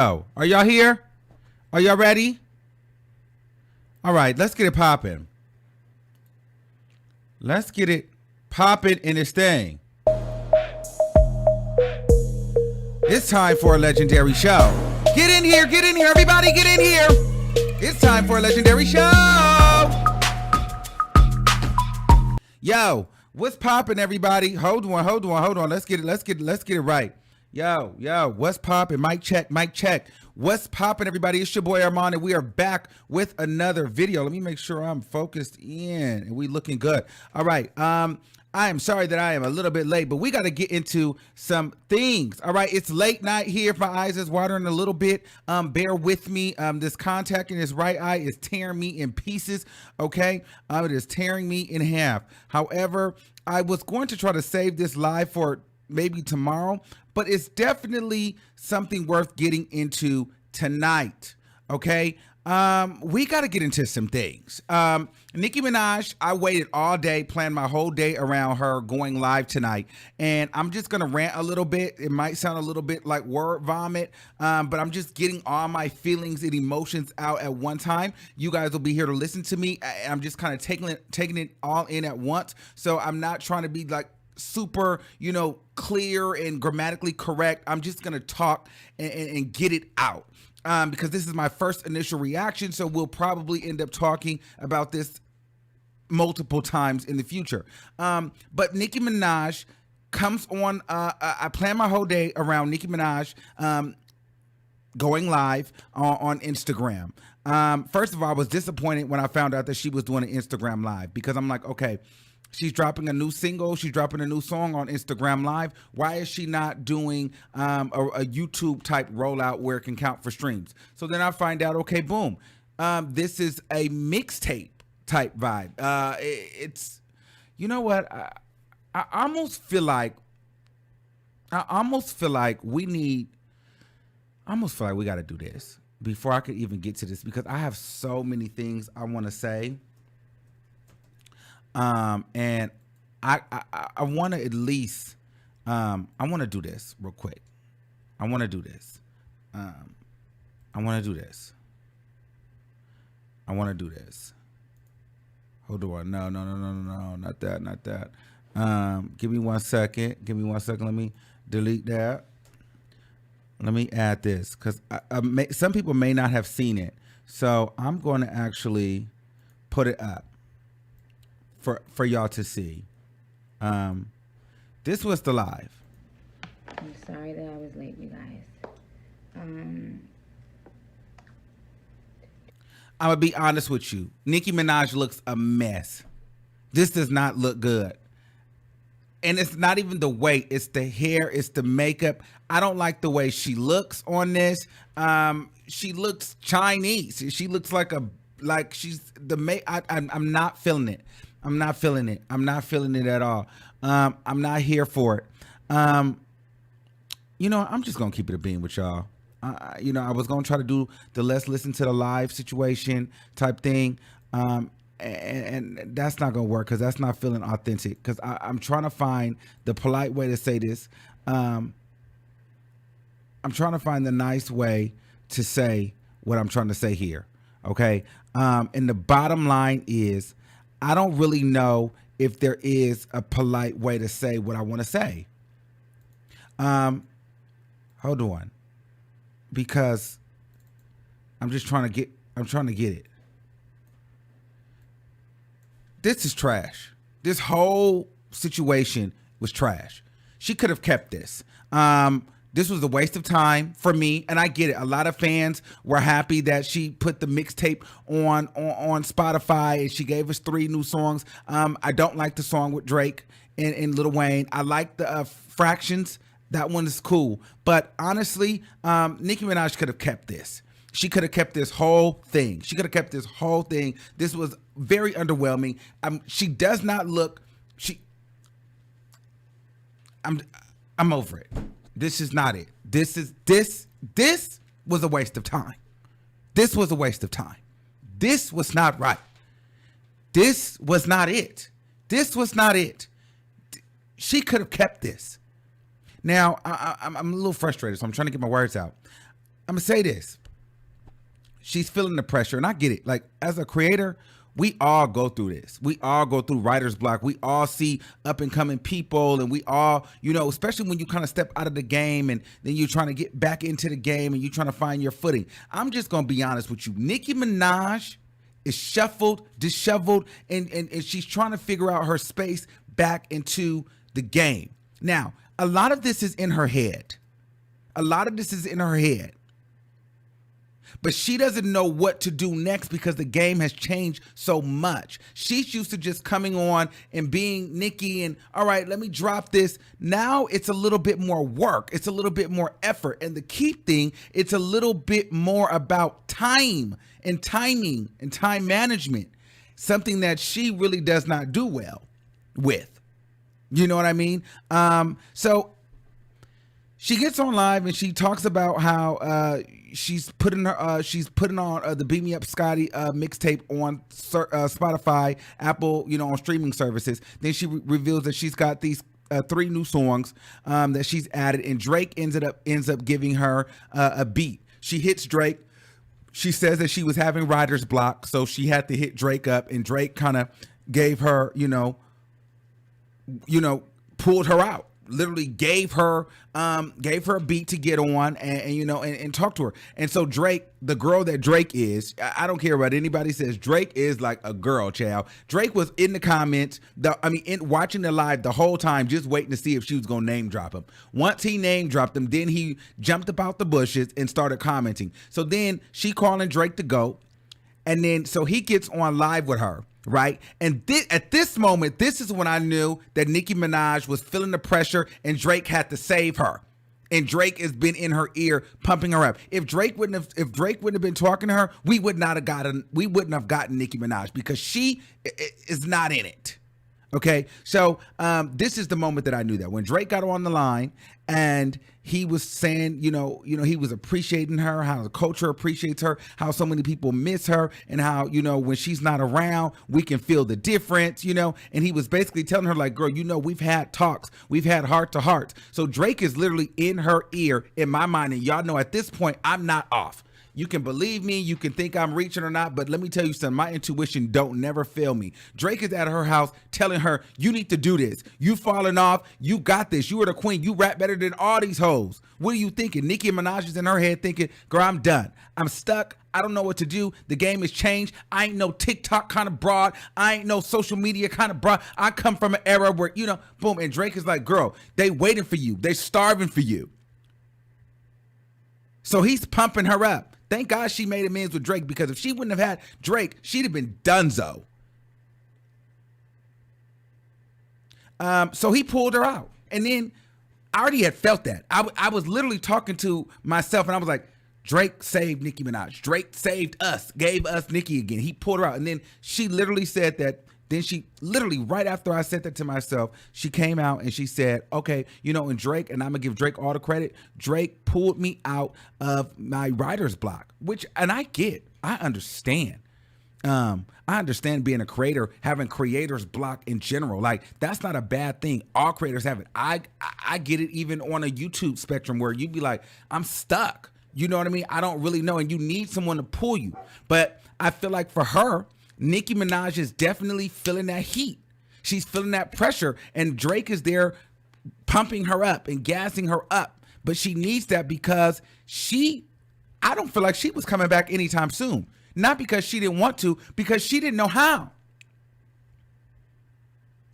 Oh, are y'all here? Are y'all ready? All right, let's get it popping. Let's get it popping in this thing. It's time for a legendary show. Get in here, everybody, get in here. It's time for a legendary show. Yo, what's popping, everybody? Hold on. Let's get it right. Yo, what's popping? Mic check. What's popping, everybody? It's your boy Armon, and we are back with another video. Let me make sure I'm focused in and we looking good. All right. I am sorry that I am a little bit late, but we got to get into some things. All right, it's late night here. My eyes is watering a little bit. Bear with me. This contact in this right eye is tearing me in pieces. Okay, it is tearing me in half. However, I was going to try to save this live for maybe tomorrow, but it's definitely something worth getting into tonight. Okay. We got to get into some things. Nicki Minaj, I waited all day, planned my whole day around her going live tonight. And I'm just going to rant a little bit. It might sound a little bit like word vomit, but I'm just getting all my feelings and emotions out at one time. You guys will be here to listen to me. I'm just kind of taking it all in at once. So I'm not trying to be like super, clear and grammatically correct. I'm just going to talk and get it out. Because this is my first initial reaction, so we'll probably end up talking about this multiple times in the future. But Nicki Minaj comes on, I plan my whole day around Nicki Minaj going live on Instagram. First of all, I was disappointed when I found out that she was doing an Instagram live, because I'm like, okay, she's dropping a new single. She's dropping a new song on Instagram Live. Why is she not doing a YouTube type rollout where it can count for streams? So then I find out, okay, boom. This is a mixtape type vibe. It's, you know what? I almost feel like we got to do this before I could even get to this, because I have so many things I want to say. And I want to at least, I want to do this real quick. I want to do this. Hold on. No, not that. Give me 1 second. Let me delete that. Let me add this, because some people may not have seen it. So I'm going to actually put it up for y'all to see. This was the live. I'm sorry that I was late, you guys. I'm gonna be honest with you. Nicki Minaj looks a mess. This does not look good. And it's not even the weight, it's the hair, it's the makeup. I don't like the way she looks on this. She looks Chinese. She looks like she's the I'm not feeling it. I'm not feeling it at all. I'm not here for it. I'm just going to keep it a bean with y'all. I was going to try to do the let's listen to the live situation type thing. And that's not going to work, because that's not feeling authentic. Because I'm trying to find the polite way to say this. I'm trying to find the nice way to say what I'm trying to say here. Okay. And the bottom line is, I don't really know if there is a polite way to say what I want to say. Hold on, because I'm trying to get it. This is trash. This whole situation was trash. She could have kept this. This was a waste of time for me, and I get it. A lot of fans were happy that she put the mixtape on Spotify, and she gave us 3 new songs. I don't like the song with Drake and Lil Wayne. I like the Fractions. That one is cool. But honestly, Nicki Minaj could have kept this. She could have kept this whole thing. This was very underwhelming. She does not look. I'm over it. This is not it. This was a waste of time. This was not right. This was not it. She could have kept this. Now, I'm a little frustrated, so I'm trying to get my words out. I'm gonna say this. She's feeling the pressure, and I get it. Like, as a creator, we all go through this. We all go through writer's block. We all see up and coming people, and we all, especially when you kind of step out of the game and then you're trying to get back into the game and you're trying to find your footing. I'm just gonna be honest with you. Nicki Minaj is shuffled, disheveled, and she's trying to figure out her space back into the game. Now, a lot of this is in her head. But she doesn't know what to do next because the game has changed so much. She's used to just coming on and being Nicki and, all right, let me drop this. Now it's a little bit more work. It's a little bit more effort. And the key thing, it's a little bit more about time and timing and time management, something that she really does not do well with. You know what I mean? So she gets on live and she talks about how she's putting on the Beat Me Up Scotty mixtape on Spotify, Apple, on streaming services. Then she reveals that she's got these 3 new songs that she's added, and Drake ends up giving her a beat. She hits Drake. She says that she was having writer's block, so she had to hit Drake up, and Drake kind of gave her, pulled her out. Literally gave her a beat to get on and talk to her. And so Drake, the girl that Drake is, I don't care what anybody says, Drake is like a girl, child. Drake was in the comments, watching the live the whole time, just waiting to see if she was gonna name drop him. Once he name dropped him, then he jumped about the bushes and started commenting. So then she calling Drake to go, and then so he gets on live with her. Right. And at this moment, this is when I knew that Nicki Minaj was feeling the pressure and Drake had to save her. And Drake has been in her ear, pumping her up. If Drake wouldn't have been talking to her, we wouldn't have gotten Nicki Minaj, because she is not in it. Okay, so this is the moment that I knew that when Drake got on the line and he was saying, he was appreciating her, how the culture appreciates her, how so many people miss her, and how, when she's not around, we can feel the difference, and he was basically telling her, like, girl, we've had talks, we've had heart to heart. So Drake is literally in her ear, in my mind, and y'all know at this point, I'm not off. You can believe me, you can think I'm reaching or not, but let me tell you something, my intuition don't never fail me. Drake is at her house telling her, you need to do this. You falling off, you got this, you are the queen, you rap better than all these hoes. What are you thinking? Nicki Minaj is in her head thinking, girl, I'm done. I'm stuck. I don't know what to do. The game has changed. I ain't no TikTok kind of broad. I ain't no social media kind of broad. I come from an era where, boom. And Drake is like, girl, they waiting for you. They starving for you. So he's pumping her up. Thank God she made amends with Drake, because if she wouldn't have had Drake, she'd have been donezo. So he pulled her out. And then I already had felt that. I was literally talking to myself, and I was like, Drake saved Nicki Minaj. Drake saved us, gave us Nicki again. He pulled her out. And then she literally said that. Then she literally, right after I said that to myself, she came out and she said, okay, and Drake, and I'm going to give Drake all the credit, Drake pulled me out of my writer's block, and I understand. I understand being a creator, having creator's block in general. Like, that's not a bad thing. All creators have it. I get it even on a YouTube spectrum where you'd be like, I'm stuck. You know what I mean? I don't really know. And you need someone to pull you. But I feel like for her, Nicki Minaj is definitely feeling that heat. She's feeling that pressure, and Drake is there pumping her up and gassing her up. But she needs that because I don't feel like she was coming back anytime soon. Not because she didn't want to, because she didn't know how.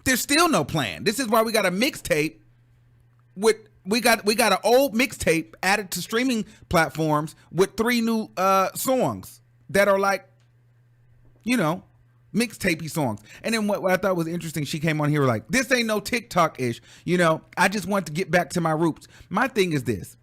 There's still no plan. This is why we got a mixtape we got an old mixtape added to streaming platforms with 3 new songs that are like, mixtapey songs. And then what I thought was interesting, she came on here like, this ain't no TikTok-ish. I just want to get back to my roots. My thing is this.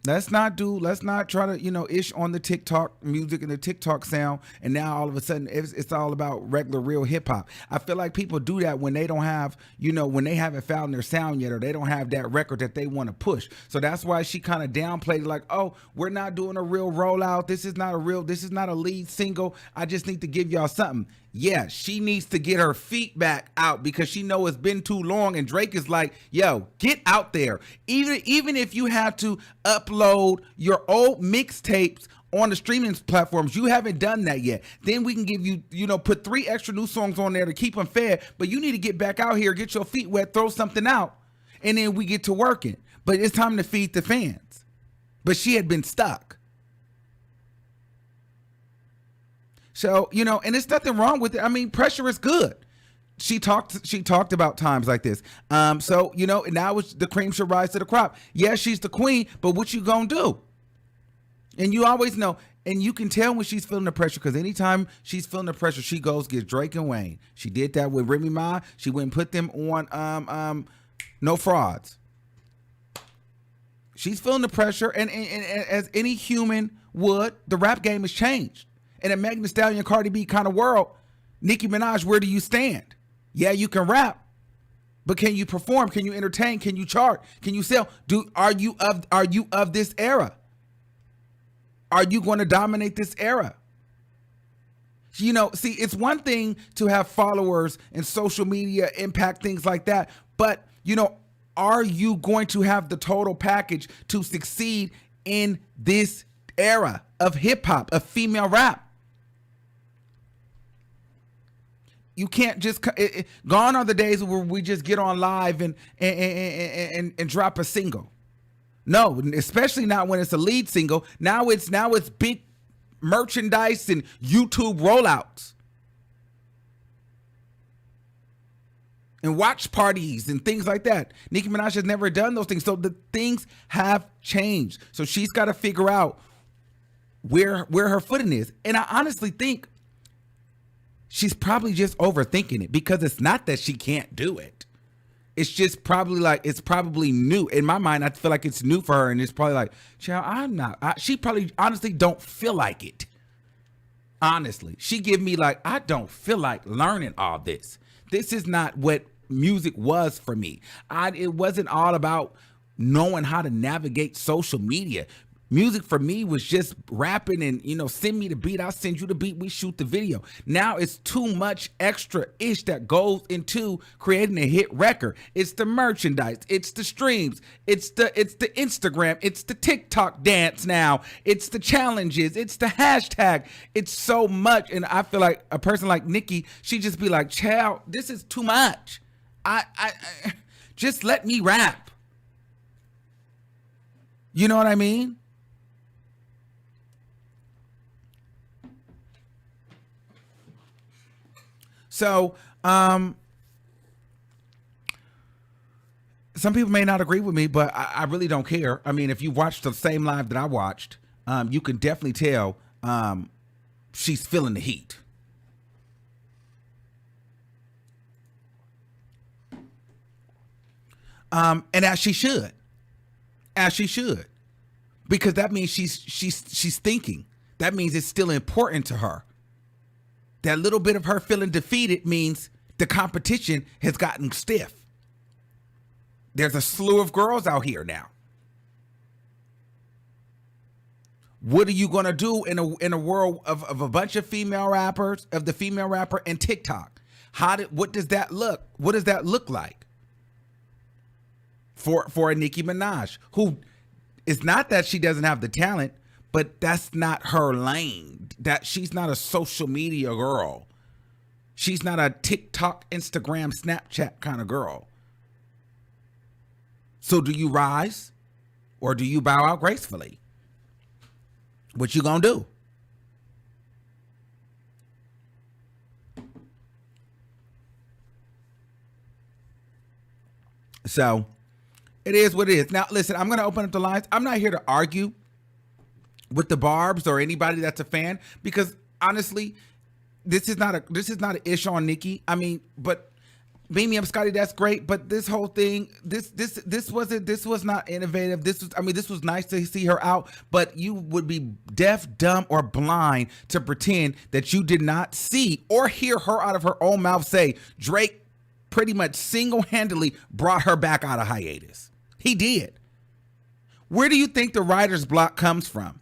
Let's not try to, ish on the TikTok music and the TikTok sound. And now all of a sudden it's all about regular, real hip hop. I feel like people do that when they don't have, when they haven't found their sound yet, or they don't have that record that they want to push. So that's why she kind of downplayed it, like, oh, we're not doing a real rollout. This is not a lead single. I just need to give y'all something. Yeah, she needs to get her feet back out because she know it's been too long. And Drake is like, yo, get out there. Even if you have to upload your old mixtapes on the streaming platforms, you haven't done that yet. Then we can give you, put 3 extra new songs on there to keep them fed. But you need to get back out here, get your feet wet, throw something out, and then we get to working. But it's time to feed the fans. But she had been stuck. So, and there's nothing wrong with it. I mean, pressure is good. She talked about times like this. So, now it's the cream should rise to the crop. Yeah, she's the queen, but what you gonna do? And you always know, and you can tell when she's feeling the pressure, because anytime she's feeling the pressure, she goes get Drake and Wayne. She did that with Remy Ma. She went and put them on No Frauds. She's feeling the pressure, and as any human would, the rap game has changed. In a Megan Thee Stallion, Cardi B kind of world, Nicki Minaj, where do you stand? Yeah, you can rap, but can you perform? Can you entertain? Can you chart? Can you sell? Are you of this era? Are you going to dominate this era? See, it's one thing to have followers and social media impact, things like that, but are you going to have the total package to succeed in this era of hip hop, of female rap? You can't just gone are the days where we just get on live and drop a single. No, especially not when it's a lead single. Now it's big merchandise and YouTube rollouts and watch parties and things like that. Nicki Minaj has never done those things, so the things have changed. So she's got to figure out where her footing is. And I honestly think she's probably just overthinking it, because it's not that she can't do it. It's just probably it's probably new. In my mind, I feel like it's new for her, and it's probably like, child, she probably honestly don't feel like it. Honestly, she give me I don't feel like learning all this. This is not what music was for me. It wasn't all about knowing how to navigate social media. Music for me was just rapping and, send me the beat, I'll send you the beat, we shoot the video. Now it's too much extra-ish that goes into creating a hit record. It's the merchandise, it's the streams, it's the Instagram, it's the TikTok dance now, it's the challenges, it's the hashtag. It's so much, and I feel like a person like Nicki, she just be like, child, this is too much. I just let me rap. You know what I mean? So, some people may not agree with me, but I really don't care. I mean, if you watched the same live that I watched, you can definitely tell she's feeling the heat. And as she should, because that means she's thinking. That means it's still important to her. That little bit of her feeling defeated means the competition has gotten stiff. There's a slew of girls out here now. What are you going to do in a world of a bunch of female rappers, of the female rapper and TikTok? What does that look? What does that look like for a Nicki Minaj, who is not that she doesn't have the talent, but that's not her lane. That she's not a social media girl. She's not a TikTok, Instagram, Snapchat kind of girl. So do you rise or do you bow out gracefully? What you gonna do? So it is what it is. Now, listen, I'm gonna open up the lines. I'm not here to argue with the Barbs or anybody that's a fan, because honestly, this is not an issue on Nicki. I mean, but beam me up, Scotty, that's great. But this whole thing, this was not innovative. This was nice to see her out, but you would be deaf, dumb, or blind to pretend that you did not see or hear her out of her own mouth say Drake pretty much single-handedly brought her back out of hiatus. He did. Where do you think the writer's block comes from?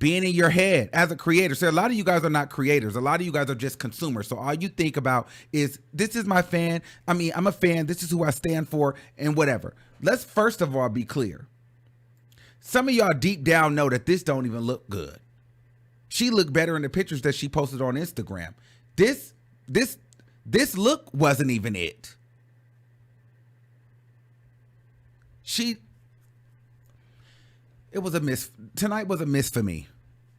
being in your head as a creator. So a lot of you guys are not creators. A lot of you guys are just consumers. So all you think about is, this is my fan. I mean, I'm a fan. This is who I stand for and whatever. Let's first of all be clear. Some of y'all deep down know that this don't even look good. She looked better in the pictures that she posted on Instagram. This look wasn't even it. It was a miss. Tonight was a miss for me.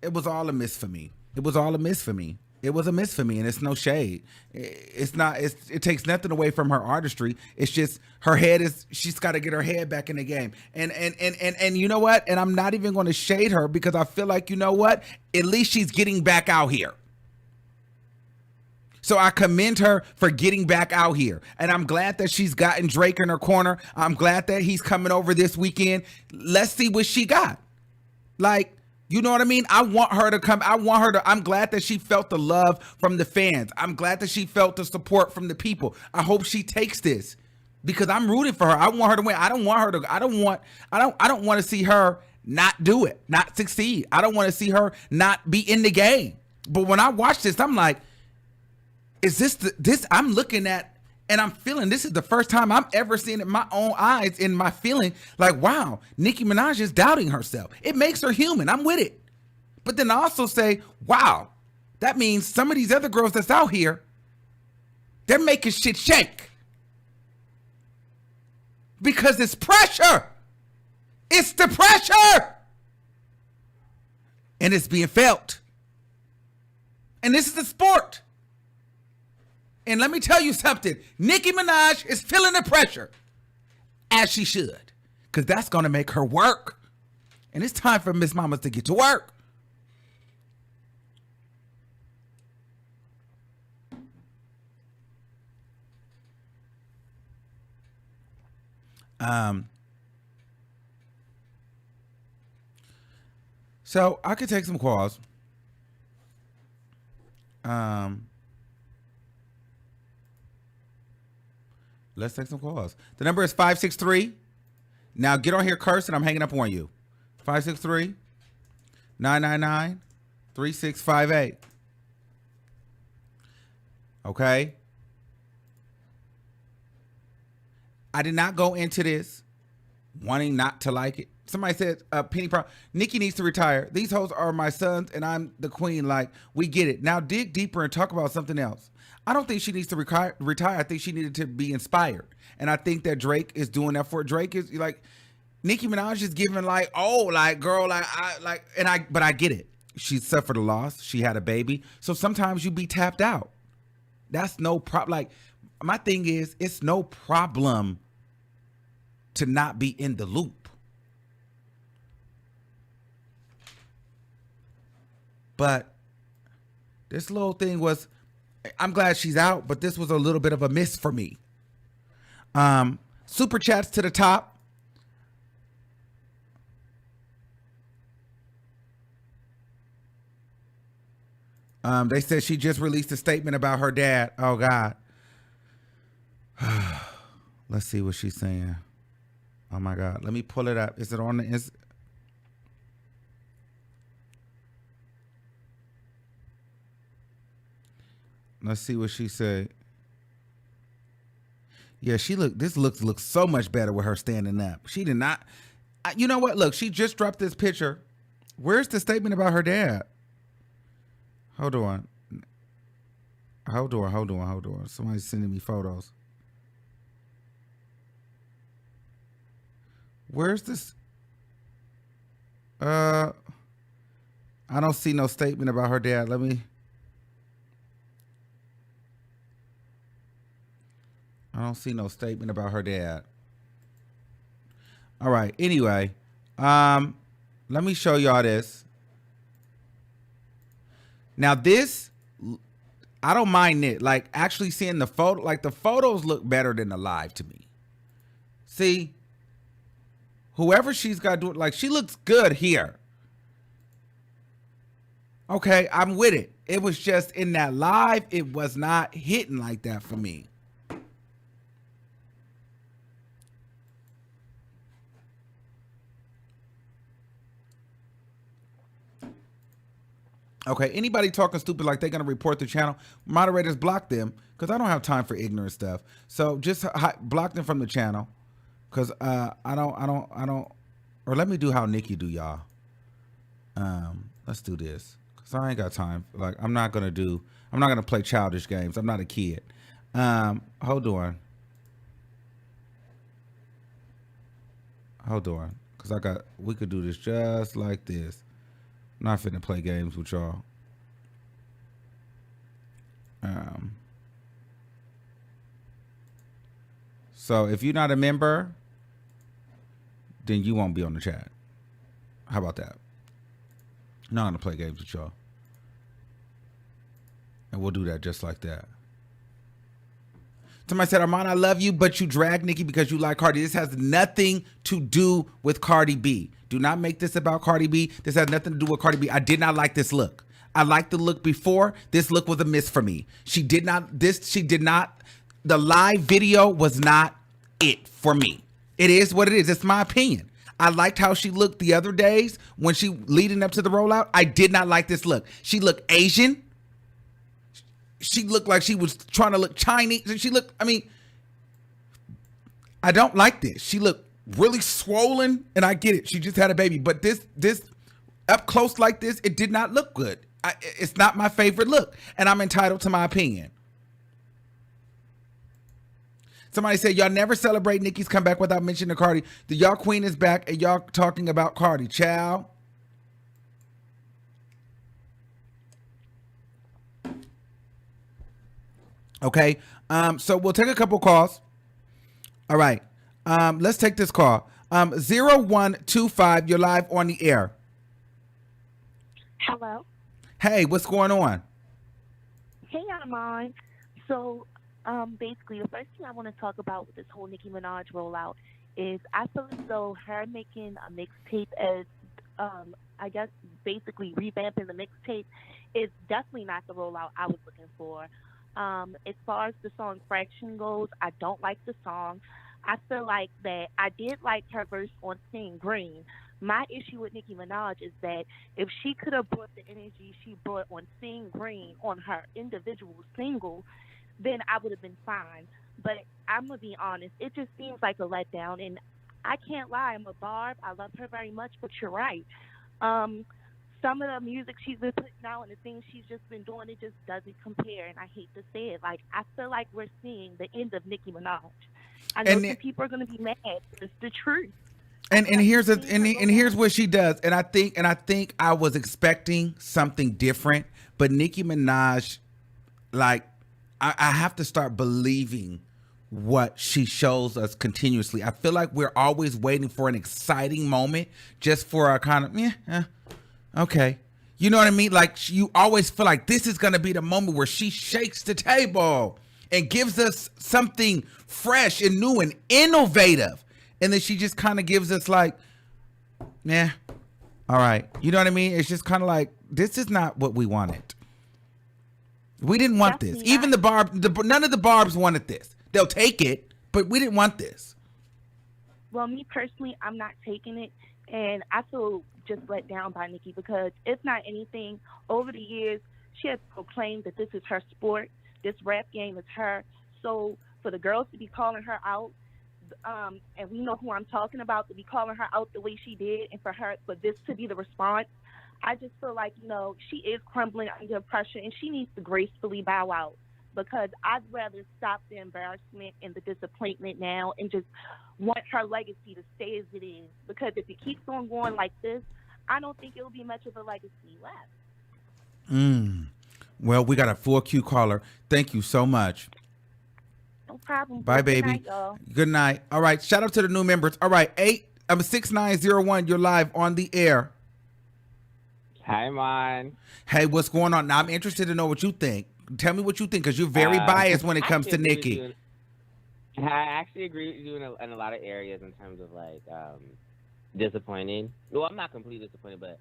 It was all a miss for me. It was all a miss for me. It was a miss for me, and it's no shade. It's not. It takes nothing away from her artistry. It's just her head is. She's got to get her head back in the game. And you know what? And I'm not even going to shade her, because I feel like, you know what? At least she's getting back out here. So I commend her for getting back out here. And I'm glad that she's gotten Drake in her corner. I'm glad that he's coming over this weekend. Let's see what she got. Like, you know what I mean? I want her to come. I'm glad that she felt the love from the fans. I'm glad that she felt the support from the people. I hope she takes this, because I'm rooting for her. I want her to win. I don't want to see her not do it, not succeed. I don't want to see her not be in the game. But when I watch this, I'm like, is this I'm looking at, and I'm feeling, this is the first time I'm ever seeing it in my own eyes, in my feeling like, wow, Nicki Minaj is doubting herself. It makes her human. I'm with it. But then I also say, wow, that means some of these other girls that's out here, they're making shit shake. Because it's pressure. It's the pressure. And it's being felt. And this is a sport. And let me tell you something. Nicki Minaj is feeling the pressure, as she should, because that's going to make her work. And it's time for Miss Mamas to get to work. So I could take some calls. Let's take some calls. The number is 563. Now get on here cursing. I'm hanging up on you. 563-999-3658. Okay. I did not go into this wanting not to like it. Somebody said, Penny Pro, Nicki needs to retire. These hoes are my sons and I'm the queen. Like, we get it. Now dig deeper and talk about something else. I don't think she needs to retire. I think she needed to be inspired. And I think that Drake is doing that for her. Drake is like, Nicki Minaj is giving like, oh, like, girl, like, but I get it. She suffered a loss. She had a baby. So sometimes you be tapped out. That's no problem. Like, my thing is, it's no problem to not be in the loop. But this little thing was, I'm glad she's out, but this was a little bit of a miss for me. Super chats to the top. They said she just released a statement about her dad. Oh, God. Let's see what she's saying. Oh, my God. Let me pull it up. Is it on the... Let's see what she said. Yeah, this looks so much better with her standing up. She did not. You know what? Look, she just dropped this picture. Where's the statement about her dad? Hold on. Somebody's sending me photos. Where's this? I don't see no statement about her dad. I don't see no statement about her dad. All right. Anyway, let me show y'all this. Now this, I don't mind it. Like, actually seeing the photo, like the photos look better than the live to me. See, whoever she's got to do it, like, she looks good here. Okay, I'm with it. It was just in that live, it was not hitting like that for me. Okay, anybody talking stupid like they're gonna report the channel, moderators block them because I don't have time for ignorant stuff. So just block them from the channel because I don't. Or let me do how Nicki do, y'all. Let's do this because I ain't got time. Like I'm not gonna play childish games. I'm not a kid. Hold on, because we could do this just like this. I'm not finna play games with y'all. So if you're not a member, then you won't be on the chat. How about that? I'm not gonna play games with y'all. And we'll do that just like that. Somebody said, Armon, I love you, but you drag Nicki because you like Cardi. This has nothing to do with Cardi B. Do not make this about Cardi B. This has nothing to do with Cardi B. I did not like this look. I liked the look before. This look was a miss for me. The live video was not it for me. It is what it is. It's my opinion. I liked how she looked the other days when she leading up to the rollout. I did not like this look. She looked Asian. She looked like she was trying to look Chinese. I don't like this. She looked really swollen, and I get it. She just had a baby. But this up close like this, it did not look good. It's not my favorite look, and I'm entitled to my opinion. Somebody said, y'all never celebrate Nicki's comeback without mentioning Cardi. The y'all queen is back, and y'all talking about Cardi. Ciao. Okay, so we'll take a couple calls. All right, let's take this call. 0125, you're live on the air. Hello. Hey, what's going on? Hey, Armon. So, basically, the first thing I want to talk about with this whole Nicki Minaj rollout is I feel as though her making a mixtape as, I guess, basically revamping the mixtape is definitely not the rollout I was looking for. As far as the song Fraction goes, I don't like the song. I feel like that I did like her verse on Sing Green. My issue with Nicki Minaj is that if she could have brought the energy she brought on Sing Green on her individual single, then I would have been fine. But I'm going to be honest, it just seems like a letdown. And I can't lie, I'm a barb. I love her very much, but you're right. Some of the music she's been putting out and the things she's just been doing, it just doesn't compare. And I hate to say it. Like, I feel like we're seeing the end of Nicki Minaj. I know some people are going to be mad, but it's the truth. And here's what she does. And I think I was expecting something different, but Nicki Minaj, like, I have to start believing what she shows us continuously. I feel like we're always waiting for an exciting moment just for a kind of, okay. You know what I mean? Like, you always feel like this is going to be the moment where she shakes the table and gives us something fresh and new and innovative. And then she just kind of gives us like, all right. You know what I mean? It's just kind of like, this is not what we wanted. We didn't want this. Even none of the barbs wanted this. They'll take it, but we didn't want this. Well, me personally, I'm not taking it. And I feel just let down by Nicki because if not anything, over the years, she has proclaimed that this is her sport. This rap game is her. So for the girls to be calling her out, and we know who I'm talking about, to be calling her out the way she did, and for this to be the response, I just feel like, she is crumbling under pressure, and she needs to gracefully bow out because I'd rather stop the embarrassment and the disappointment now and just want her legacy to stay as it is. Because if it keeps on going like this, I don't think it'll be much of a legacy left. Well, we got a full queue caller. Thank you so much. No problem. Bye, baby. Good night, y'all. Good night. All right. Shout out to the new members. All right. 6901. You're live on the air. Hi, Mon. Hey, what's going on? Now, I'm interested to know what you think. Tell me what you think, because you're very biased when it comes to Nicki. I actually agree with you in a lot of areas in terms of, like, disappointing. Well, I'm not completely disappointed, but,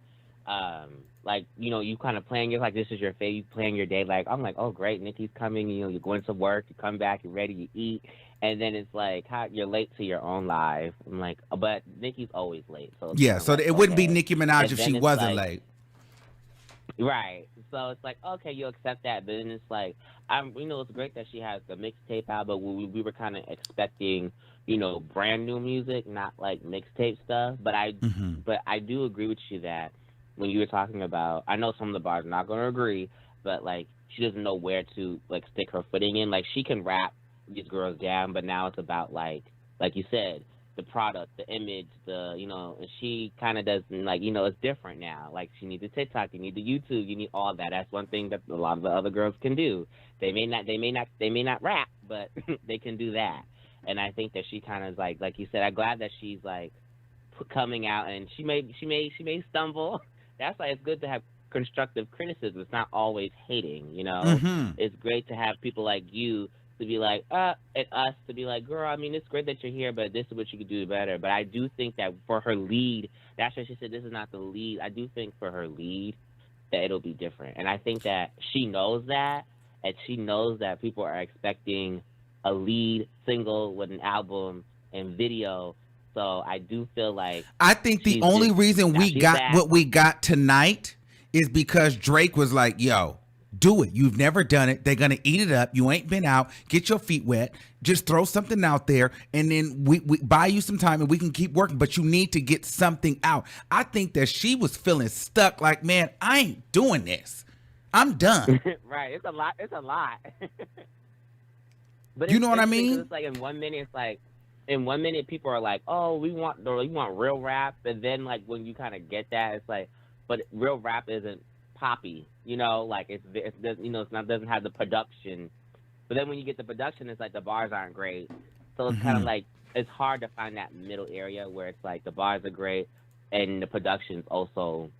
you kind of playing it like this is your fate. You playing your day like, I'm like, oh, great, Nicki's coming. You're going to work. You come back. You're ready. You eat. And then it's like, you're late to your own life. I'm like, but Nicki's always late. So yeah, so it wouldn't be Nicki Minaj if she wasn't late. Right. So it's like, okay, you accept that, but then it's like, it's great that she has the mixtape out, but we were kind of expecting, brand new music, not like mixtape stuff. Mm-hmm. But I do agree with you that when you were talking about, I know some of the bars are not going to agree, but like she doesn't know where to like stick her footing in. Like she can rap these girls down, but now it's about like you said, the product, the image, and she kind of doesn't like, it's different now. Like she needs the TikTok, you need the YouTube, you need all that. That's one thing that a lot of the other girls can do. They may not rap, but they can do that. And I think that she kind of like you said, I'm glad that she's like coming out, and she may stumble. That's why it's good to have constructive criticism. It's not always hating. Mm-hmm. It's great to have people like you to be like, and us to be like, girl, I mean, it's great that you're here, but this is what you could do better. But I do think that for her lead, that's why she said this is not the lead. I do think for her lead that it'll be different. And I think that she knows that, and she knows that people are expecting a lead single with an album and video. So I do feel like I think the only reason we got back. what we got tonight is because Drake was like, yo, do it. You've never done it. They're going to eat it up. You ain't been out. Get your feet wet. Just throw something out there, and then we buy you some time and we can keep working, but you need to get something out. I think that she was feeling stuck like, man, I ain't doing this. I'm done. Right. It's a lot. But You know what I mean? It's like in 1 minute, people are like, oh, we want real rap. And then like when you kind of get that, it's like, but real rap isn't poppy, like it's not, doesn't have the production. But then when you get the production, it's like the bars aren't great. So it's kind of like, it's hard to find that middle area where it's like the bars are great and the production's also,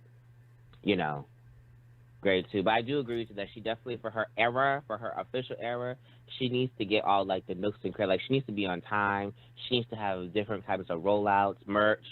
great too. But I do agree with you that she definitely, for her official era, she needs to get all like the nooks and crannies. Like she needs to be on time. She needs to have different types of rollouts, merch.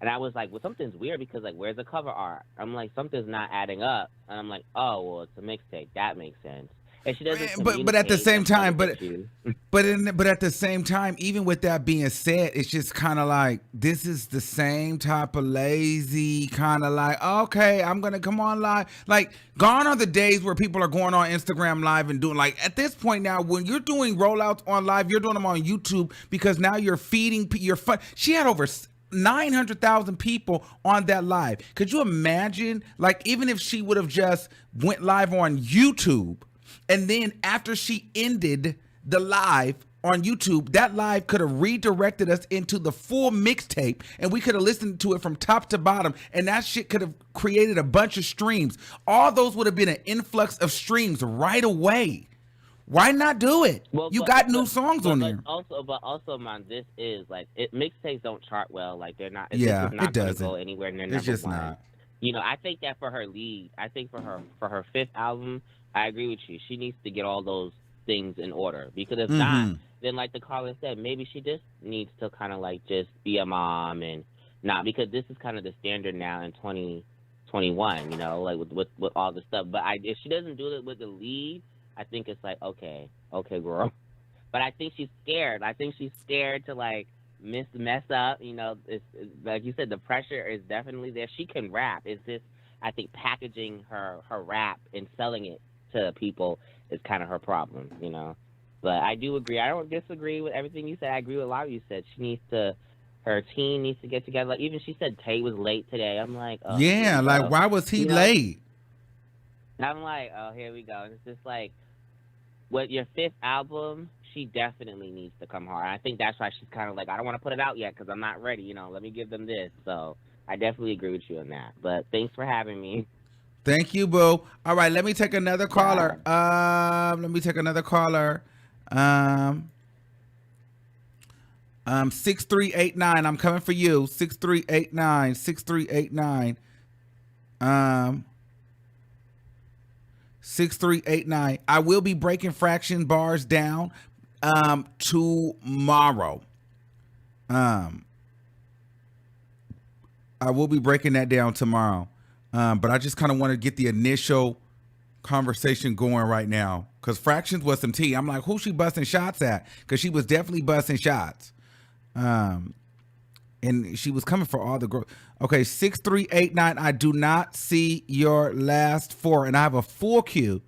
And I was like, well, something's weird because like, where's the cover art? I'm like, something's not adding up. And I'm like, oh, well, it's a mixtape. That makes sense. And she doesn't. But at the same time, but at the same time, even with that being said, it's just kind of like this is the same type of lazy kind of like, okay, I'm gonna come on live. Like gone are the days where people are going on Instagram live and doing like at this point now, when you're doing rollouts on live, you're doing them on YouTube because now you're feeding your fun. She had over 900,000 people on that live. Could you imagine? Like even if she would have just went live on YouTube. And then after she ended the live on YouTube, that live could have redirected us into the full mixtape and we could have listened to it from top to bottom. And that shit could have created a bunch of streams. All those would have been an influx of streams right away. Why not do it? Well, you got new songs on there. Also, man, this is like mixtapes don't chart well. Like they're not. Yeah, it doesn't go anywhere. And they're it's just one. Not. I think that for her lead, I think for her fifth album, I agree with you. She needs to get all those things in order because if not, then like the caller said, maybe she just needs to kind of like just be a mom and not because this is kind of the standard now in 2021. Like with all the stuff. But if she doesn't do it with the lead, I think it's like okay, girl. But I think she's scared. I think she's scared to like mess up. It's like you said, the pressure is definitely there. She can rap. It's just I think packaging her rap and selling it to people is kind of her problem, But I do agree. I don't disagree with everything you said. I agree with a lot of you said. Her team needs to get together. Like even she said Tay was late today. I'm like, oh, yeah, like why was he late? I'm like, oh, here we go. It's just like with your fifth album, she definitely needs to come hard. I think that's why she's kind of like, I don't want to put it out yet because I'm not ready. Let me give them this. So I definitely agree with you on that. But thanks for having me. Thank you, boo. All right, let me take another caller. 6389. I'm coming for you. 6389. 6389. 6389. I will be breaking fraction bars down tomorrow. I will be breaking that down tomorrow. But I just kind of want to get the initial conversation going right now because fractions was some tea. I'm like, who she busting shots at? Because she was definitely busting shots. And she was coming for all the girls. Okay, 6389. I do not see your last four, and I have a full queue.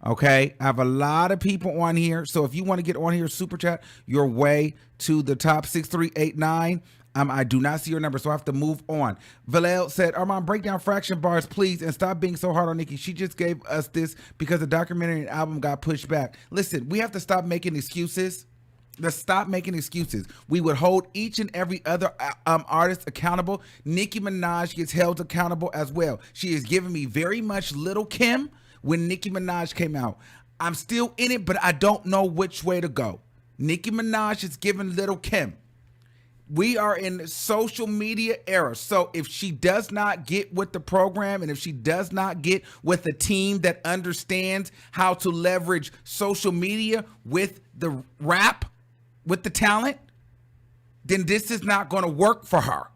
Okay, I have a lot of people on here. So if you want to get on here, super chat your way to the top. 6389. I do not see your number, so I have to move on. Valel said, Armon, break down fraction bars, please, and stop being so hard on Nicki. She just gave us this because the documentary and album got pushed back. Listen, we have to stop making excuses. Let's stop making excuses. We would hold each and every other artist accountable. Nicki Minaj gets held accountable as well. She is giving me very much Little Kim when Nicki Minaj came out. I'm still in it, but I don't know which way to go. Nicki Minaj is giving Little Kim. We are in social media era. So if she does not get with the program, and if she does not get with a team that understands how to leverage social media with the rap, with the talent, then this is not going to work for her.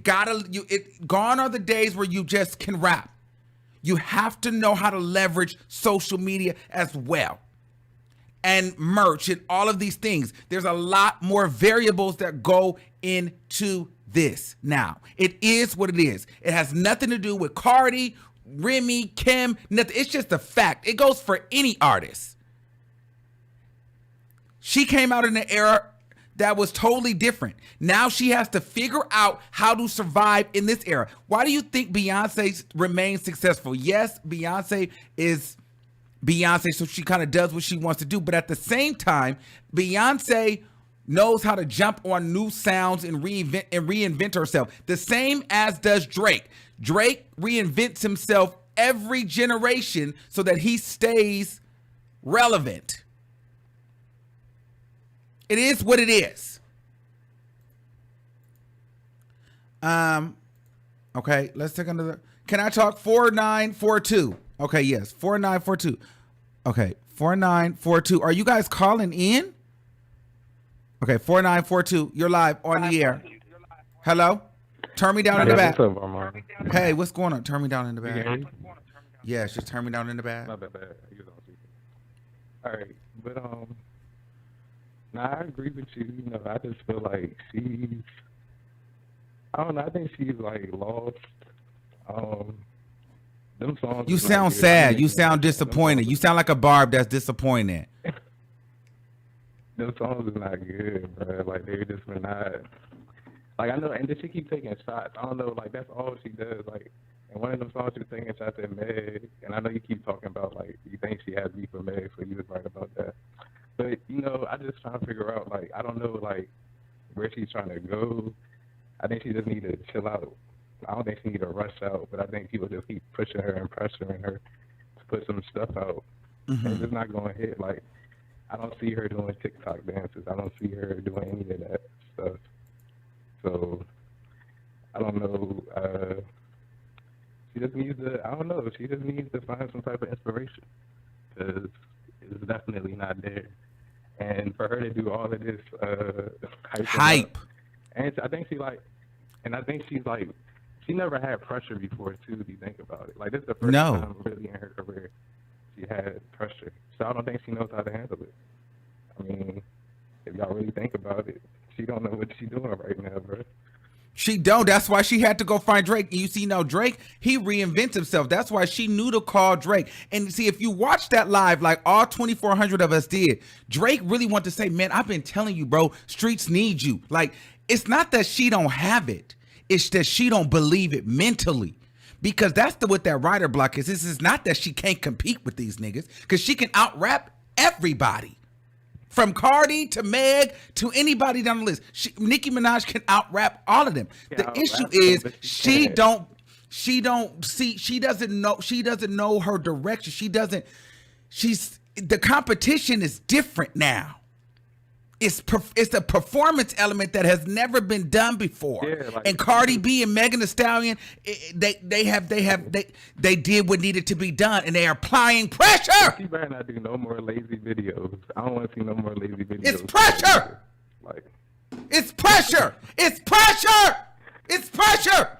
Gone are the days where you just can rap. You have to know how to leverage social media as well. And merch and all of these things. There's a lot more variables that go into this now. It is what it is. It has nothing to do with Cardi, Remy, Kim, nothing. It's just a fact. It goes for any artist. She came out in an era that was totally different. Now she has to figure out how to survive in this era. Why do you think Beyonce remains successful? Yes, Beyonce is Beyonce, so she kind of does what she wants to do. But at the same time, Beyonce knows how to jump on new sounds and reinvent herself. The same as does Drake. Drake reinvents himself every generation so that he stays relevant. It is what it is. Okay, let's take another. Can I talk 4942? Okay, yes, 4942. Okay, 4942. Are you guys calling in? Okay, 4942. You're live on the air. Hello? Turn me down in the back. What's up, Armon? Hey, what's going on? Turn me down in the back. Yeah, just turn me down in the back. Not that bad. All right, but I agree with you. You know, I just feel like I don't know. I think she's like lost. Them songs. You sound sad. You sound disappointed. You sound like a barb that's disappointed. Them songs is not good, bro. Like they just were not. Like I know, and then she keep taking shots. I don't know. Like that's all she does. Like in one of them songs, she was taking shots at Meg, and I know you keep talking about like you think she has beef with Meg, so you was right about that. But you know, I just trying to figure out. Like I don't know, like where she's trying to go. I think she just need to chill out. I don't think she need to rush out, but I think people just keep pushing her and pressuring her to put some stuff out. Mm-hmm. And it's not going to hit. Like, I don't see her doing TikTok dances. I don't see her doing any of that stuff. So, I don't know. She just needs to, I don't know. She just needs to find some type of inspiration because it's definitely not there. And for her to do all of this hype. And I think she's like, she never had pressure before, too, if you think about it. Like, this is the first time really in her career she had pressure. So I don't think she knows how to handle it. I mean, if y'all really think about it, she don't know what she's doing right now, bro. She don't. That's why she had to go find Drake. And you see, now Drake, he reinvents himself. That's why she knew to call Drake. And see, if you watch that live, like all 2,400 of us did, Drake really wanted to say, man, I've been telling you, bro, streets need you. Like, it's not that she don't have it. It's that she don't believe it mentally. Because that's what that writer block is. This is not that she can't compete with these niggas. Because she can out-rap everybody. From Cardi to Meg to anybody down the list. Nicki Minaj can out-rap all of them. The issue is she doesn't know her direction. The competition is different now. It's a performance element that has never been done before. Yeah, like, and Cardi B and Megan Thee Stallion, they did what needed to be done, and they are applying pressure. She better not do no more lazy videos. I don't want to see no more lazy videos. It's pressure. Like, it's pressure. It's pressure. It's pressure.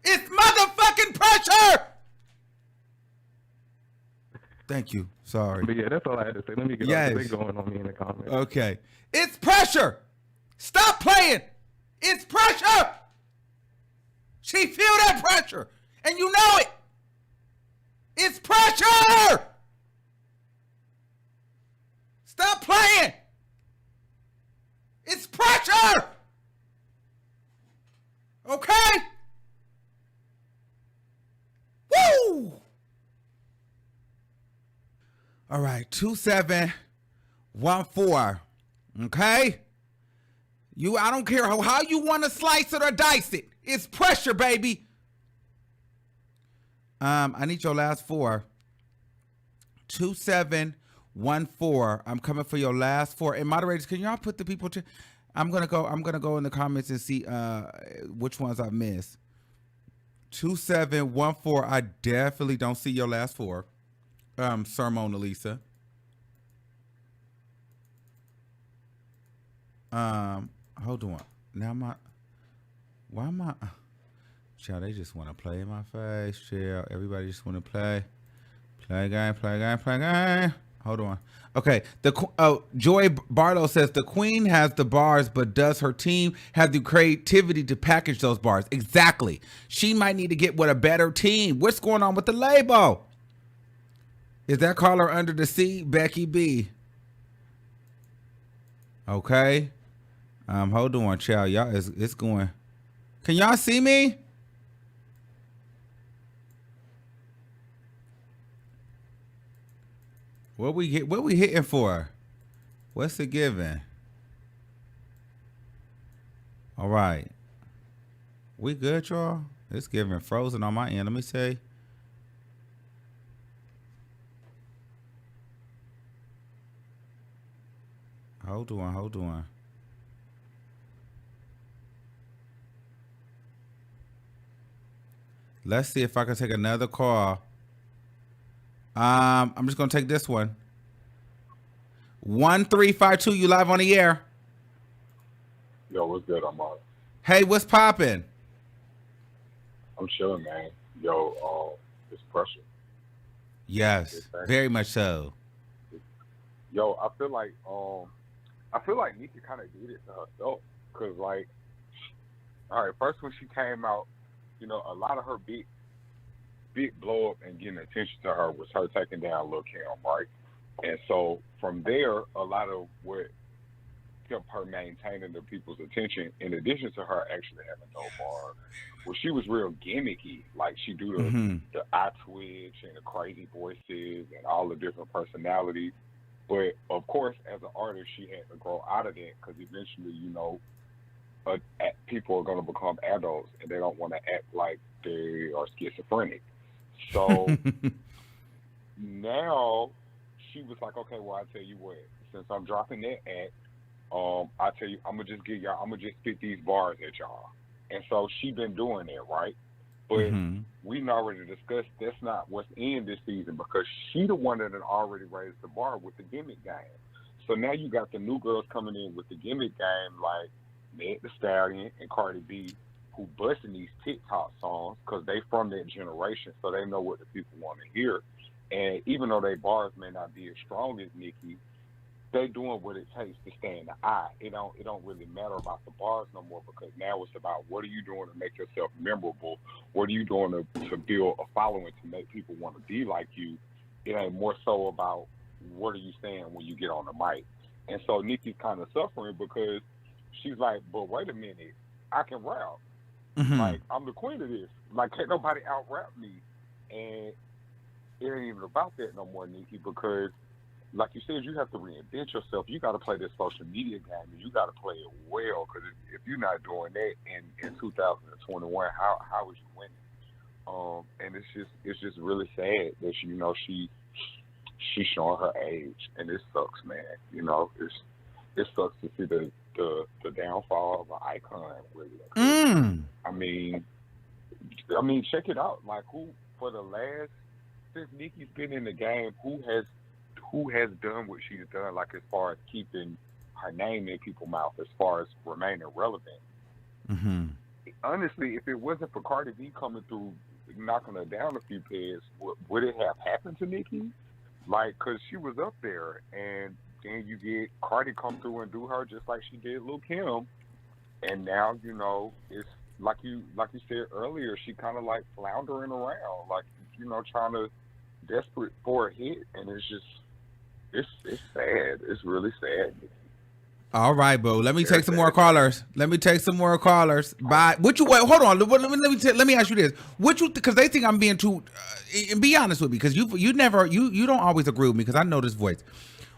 It's motherfucking pressure. Thank you. Sorry. But yeah, that's all I had to say. Let me get off. They going on me in the comments. Okay. It's pressure. Stop playing. It's pressure. She feel that pressure, and you know it. It's pressure. Stop playing. It's pressure. Okay? Woo! All right, 2714. Okay? I don't care how you want to slice it or dice it. It's pressure, baby. I need your last four. 2714. I'm coming for your last four. And moderators, can y'all put the people to I'm gonna go in the comments and see which ones I missed. 2714. I definitely don't see your last four. Sir Mona Lisa. Hold on. Now why am I? Child, they just want to play in my face. Child, everybody just want to play. Play game. Hold on. Okay. Joy Barlow says the queen has the bars, but does her team have the creativity to package those bars? Exactly. She might need to get with a better team. What's going on with the label? Is that caller under the sea? Becky B. Okay. Hold on, child. Y'all, it's going. Can y'all see me? What we hitting for? What's it giving? All right. We good, y'all? It's giving frozen on my end. Let me see. Hold on. Let's see if I can take another call. I'm just gonna take this one. 1352, you live on the air. Yo, what's good, Armon? Hey, what's poppin'? I'm chilling, man. Yo, it's pressure. Yes, very much so. Yo, I feel like Nicki kind of did it to herself, cause like, all right, first when she came out, you know, a lot of her big blow up and getting attention to her was her taking down Lil' Kim, right? And so from there, a lot of what kept her maintaining the people's attention, in addition to her actually having no bar, well, she was real gimmicky. Like she do the eye twitch and the crazy voices and all the different personalities. But of course, as an artist, she had to grow out of that because eventually, you know, people are going to become adults and they don't want to act like they are schizophrenic. So now she was like, okay, well, I tell you what, since I'm dropping that act, I tell you, I'm gonna just spit these bars at y'all. And so she been doing that, right? But we already discussed that's not what's in this season because she the one that had already raised the bar with the gimmick game. So now you got the new girls coming in with the gimmick game like Meg Thee Stallion and Cardi B, who busting these TikTok songs because they from that generation, so they know what the people want to hear. And even though their bars may not be as strong as Nicki, they doing what it takes to stay in the eye. It don't really matter about the bars no more because now it's about what are you doing to make yourself memorable? What are you doing to build a following to make people want to be like you? It ain't more so about what are you saying when you get on the mic. And so Nicki's kind of suffering because she's like, but wait a minute, I can rap. Like, I'm the queen of this. Like, can't nobody out-rap me. And it ain't even about that no more, Nicki, because, like you said, you have to reinvent yourself. You got to play this social media game, and you got to play it well, because if you're not doing that in 2021, how is you winning? And it's just really sad that, you know, she's showing her age, and it sucks, man. You know, it sucks to see the downfall of an icon, really. I mean, check it out. Like, who for the last since Nicki's been in the game, who has done what she's done? Like as far as keeping her name in people's mouth, as far as remaining relevant. Honestly, if it wasn't for Cardi B coming through, knocking her down a few pegs, would it have happened to Nicki? Like, cause she was up there, and then you get Cardi come through and do her just like she did Lil Kim, and now you know it's like you said earlier, she kind of like floundering around, like trying to desperate for a hit, and it's just it's sad. It's really sad. All right, boo. Let me take some more callers. Bye. What you wait? Hold on. Let me ask you this. What you because they think I'm being too. And be honest with me, because you don't always agree with me because I know this voice.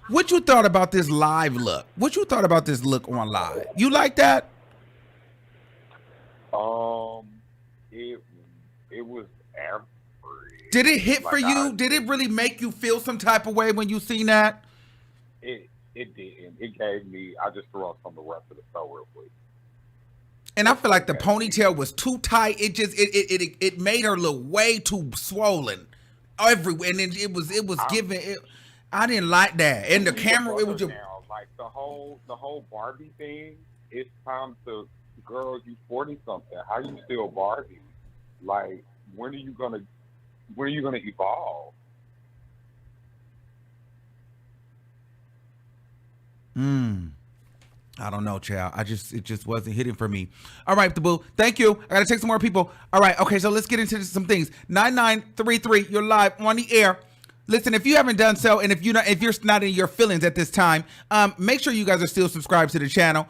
What you thought about this live look? What you thought about this look on live? You like that? It was average. Did it hit for you? Did it really make you feel some type of way when you seen that? It didn't. It gave me. I just threw out some of the rest of the show real quick. And I feel like the ponytail was too tight. It just it made her look way too swollen everywhere, and it was giving. I didn't like that. And the camera, it was just now, like the whole Barbie thing. It's time to, girl, you 40 something. How you still Barbie? Like when are you gonna evolve? I don't know, child. It just wasn't hitting for me. All right, the boo. Thank you. I gotta take some more people. All right, okay. So let's get into some things. 9933, you're live on the air. Listen, if you haven't done so, and if you're not in your feelings at this time, make sure you guys are still subscribed to the channel.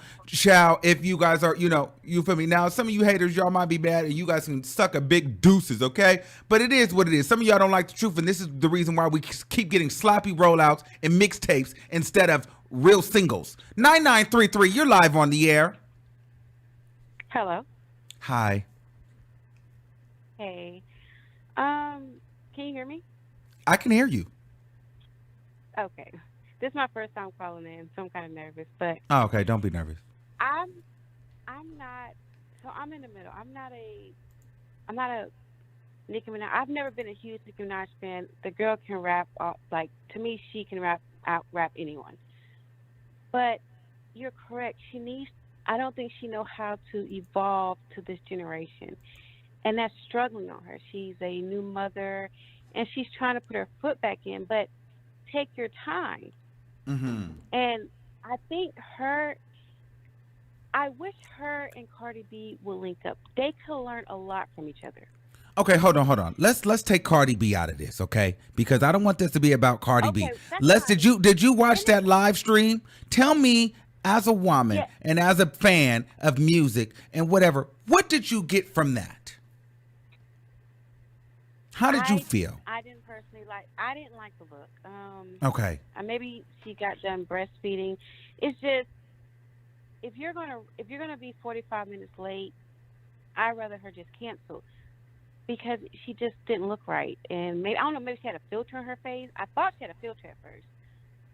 If you guys are, you feel me. Now, some of you haters, y'all might be bad, and you guys can suck a big deuces, okay? But it is what it is. Some of y'all don't like the truth, and this is the reason why we keep getting sloppy rollouts and mixtapes instead of real singles. 9933, you're live on the air. Hello. Hi. Hey. Can you hear me? I can hear you. Okay. This is my first time calling in, so I'm kind of nervous, but Oh, okay. Don't be nervous. I'm not. So I'm in the middle. I'm not a Nicki Minaj. I've never been a huge Nicki Minaj fan. The girl can rap. Like to me, she can rap anyone. But you're correct. I don't think she knows how to evolve to this generation, and that's struggling on her. She's a new mother, and she's trying to put her foot back in. But take your time. Mm-hmm. And I think I wish her and Cardi B would link up. They could learn a lot from each other. Okay, hold on. Let's take Cardi B out of this, okay? Because I don't want this to be about Cardi B. Did you watch that live stream? Tell me, as a woman and as a fan of music and whatever, what did you get from that? How did you feel? I didn't personally I didn't like the look. Okay. Maybe she got done breastfeeding. It's just if you're gonna be 45 minutes late, I'd rather her just cancel because she just didn't look right. And maybe she had a filter on her face. I thought she had a filter at first,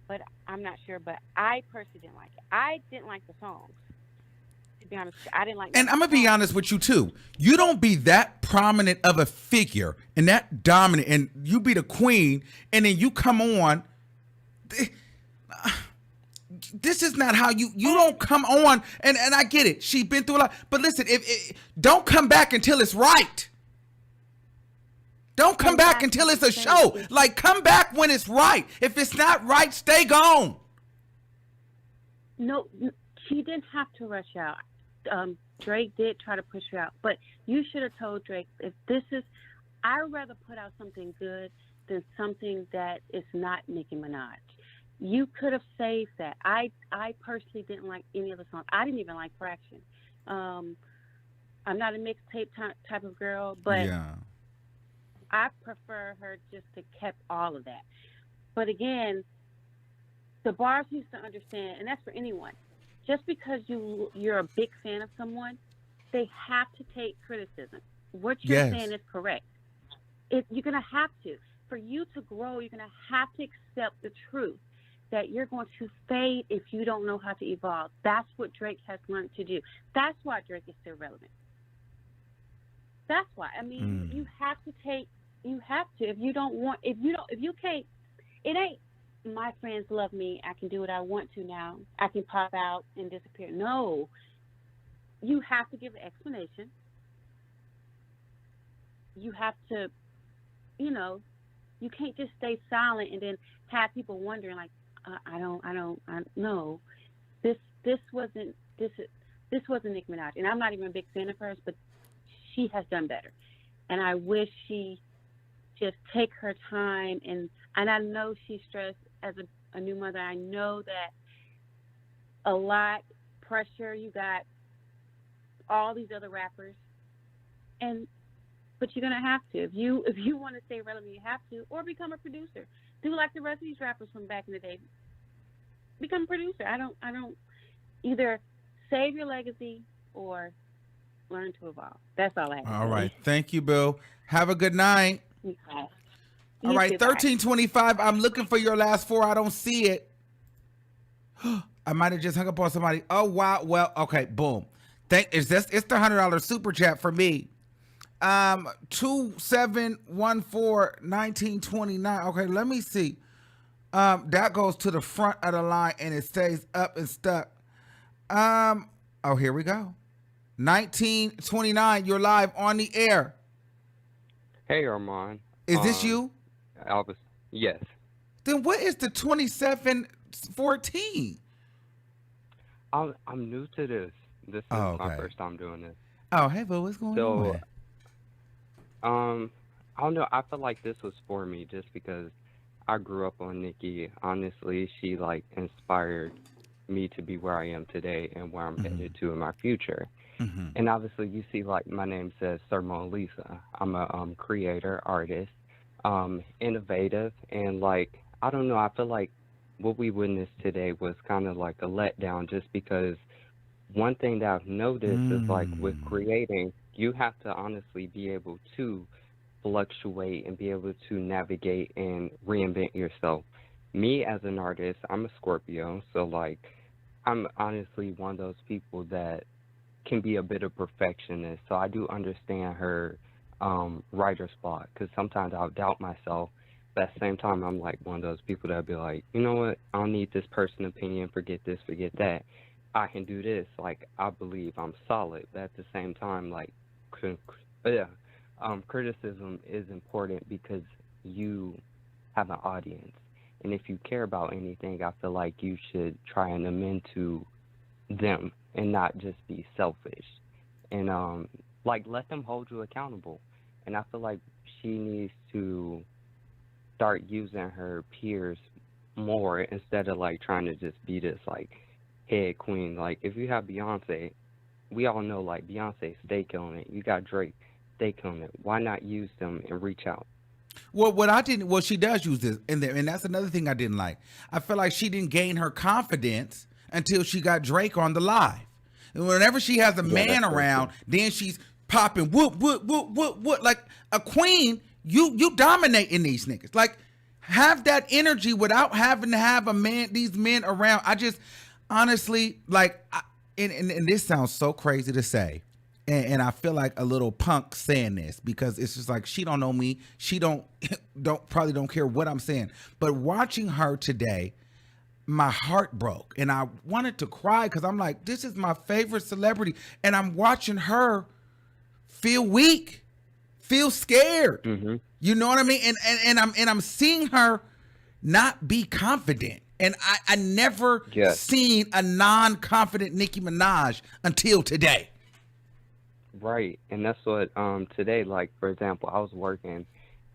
but I'm not sure. But I personally didn't like it. I didn't like the songs. To be honest, I didn't like. And I'm gonna be honest with you too. You don't be that prominent of a figure and that dominant, and you be the queen, and then you come on. This is not how you don't come on. And I get it. She's been through a lot. But listen, don't come back until it's right. Don't come back until it's a show. Like, come back when it's right. If it's not right, stay gone. No, she didn't have to rush out. Drake did try to push her out, but you should have told Drake, I'd rather put out something good than something that is not Nicki Minaj. You could have saved that. I personally didn't like any of the songs. I didn't even like Fraction. I'm not a mixtape type of girl, but I prefer her just to kept all of that. But again, the barbs needs to understand, and that's for anyone. Just because you're a big fan of someone, they have to take criticism. What you're saying is correct. You're going to have to. For you to grow, you're going to have to accept the truth that you're going to fade if you don't know how to evolve. That's what Drake has learned to do. That's why Drake is still relevant. That's why. I mean, you have to. If you can't, it ain't, my friends love me, I can do what I want to now, I can pop out and disappear. No, you have to give an explanation. You have to, you can't just stay silent and then have people wondering, like, no, this wasn't Nicki Minaj, and I'm not even a big fan of hers, but she has done better, and I wish she just take her time, and I know she's stressed as a new mother. I know that a lot pressure. You got all these other rappers, but you're gonna have to if you want to stay relevant, you have to, or become a producer. Do like the rest of these rappers from back in the day. Become a producer. I don't either save your legacy or learn to evolve. That's all I have to say. All right. Thank you, Bill. Have a good night. Okay. All right, 1325. I'm looking for your last four. I don't see it. I might have just hung up on somebody. Oh wow. Well, okay. Boom. It's the $100 super chat for me. 27141929. Okay, let me see. That goes to the front of the line and it stays up and stuck. Oh, here we go. 1929. You're live on the air. Hey, Armon. Is this you? Yes. Then what is the 2714? I'm new to this. This is my first time doing this. Oh, hey, Boo, what's going on? I don't know. I feel like this was for me just because I grew up on Nicki. Honestly, she like inspired me to be where I am today and where I'm headed to in my future. And obviously, you see, like my name says, Sir Mona Lisa. I'm a creator, artist, innovative, and like I don't know. I feel like what we witnessed today was kind of like a letdown, just because one thing that I've noticed is like with creating, you have to honestly be able to fluctuate and be able to navigate and reinvent yourself. Me as an artist, I'm a Scorpio, so like I'm honestly one of those people that can be a bit of perfectionist. So I do understand her writer's block, because sometimes I'll doubt myself. But at the same time, I'm like one of those people that'll be like, you know what? I don't need this person's opinion. Forget this, forget that. I can do this. Like, I believe I'm solid. But at the same time, like, criticism is important because you have an audience. And if you care about anything, I feel like you should try and amend to them and not just be selfish. And, like, let them hold you accountable. And I feel like she needs to start using her peers more instead of, like, trying to just be this, like, head queen. Like, if you have Beyonce, we all know, like, Beyonce, stay killing it. You got Drake, stay killing it. Why not use them and reach out? Well, she does use this in there, and that's another thing I didn't like. I feel like she didn't gain her confidence until she got Drake on the live. And whenever she has a man around, then she's popping whoop, whoop, whoop, whoop, whoop. Like a queen, you dominate in these niggas. Like, have that energy without having to have these men around. I just honestly like, and this sounds so crazy to say, and I feel like a little punk saying this because it's just like she don't know me. She probably don't care what I'm saying. But watching her today, my heart broke and I wanted to cry because I'm like, this is my favorite celebrity, and I'm watching her feel weak, feel scared. You know what I mean? And I'm seeing her not be confident. And I never seen a non-confident Nicki Minaj until today. Right. And that's what today, like, for example, I was working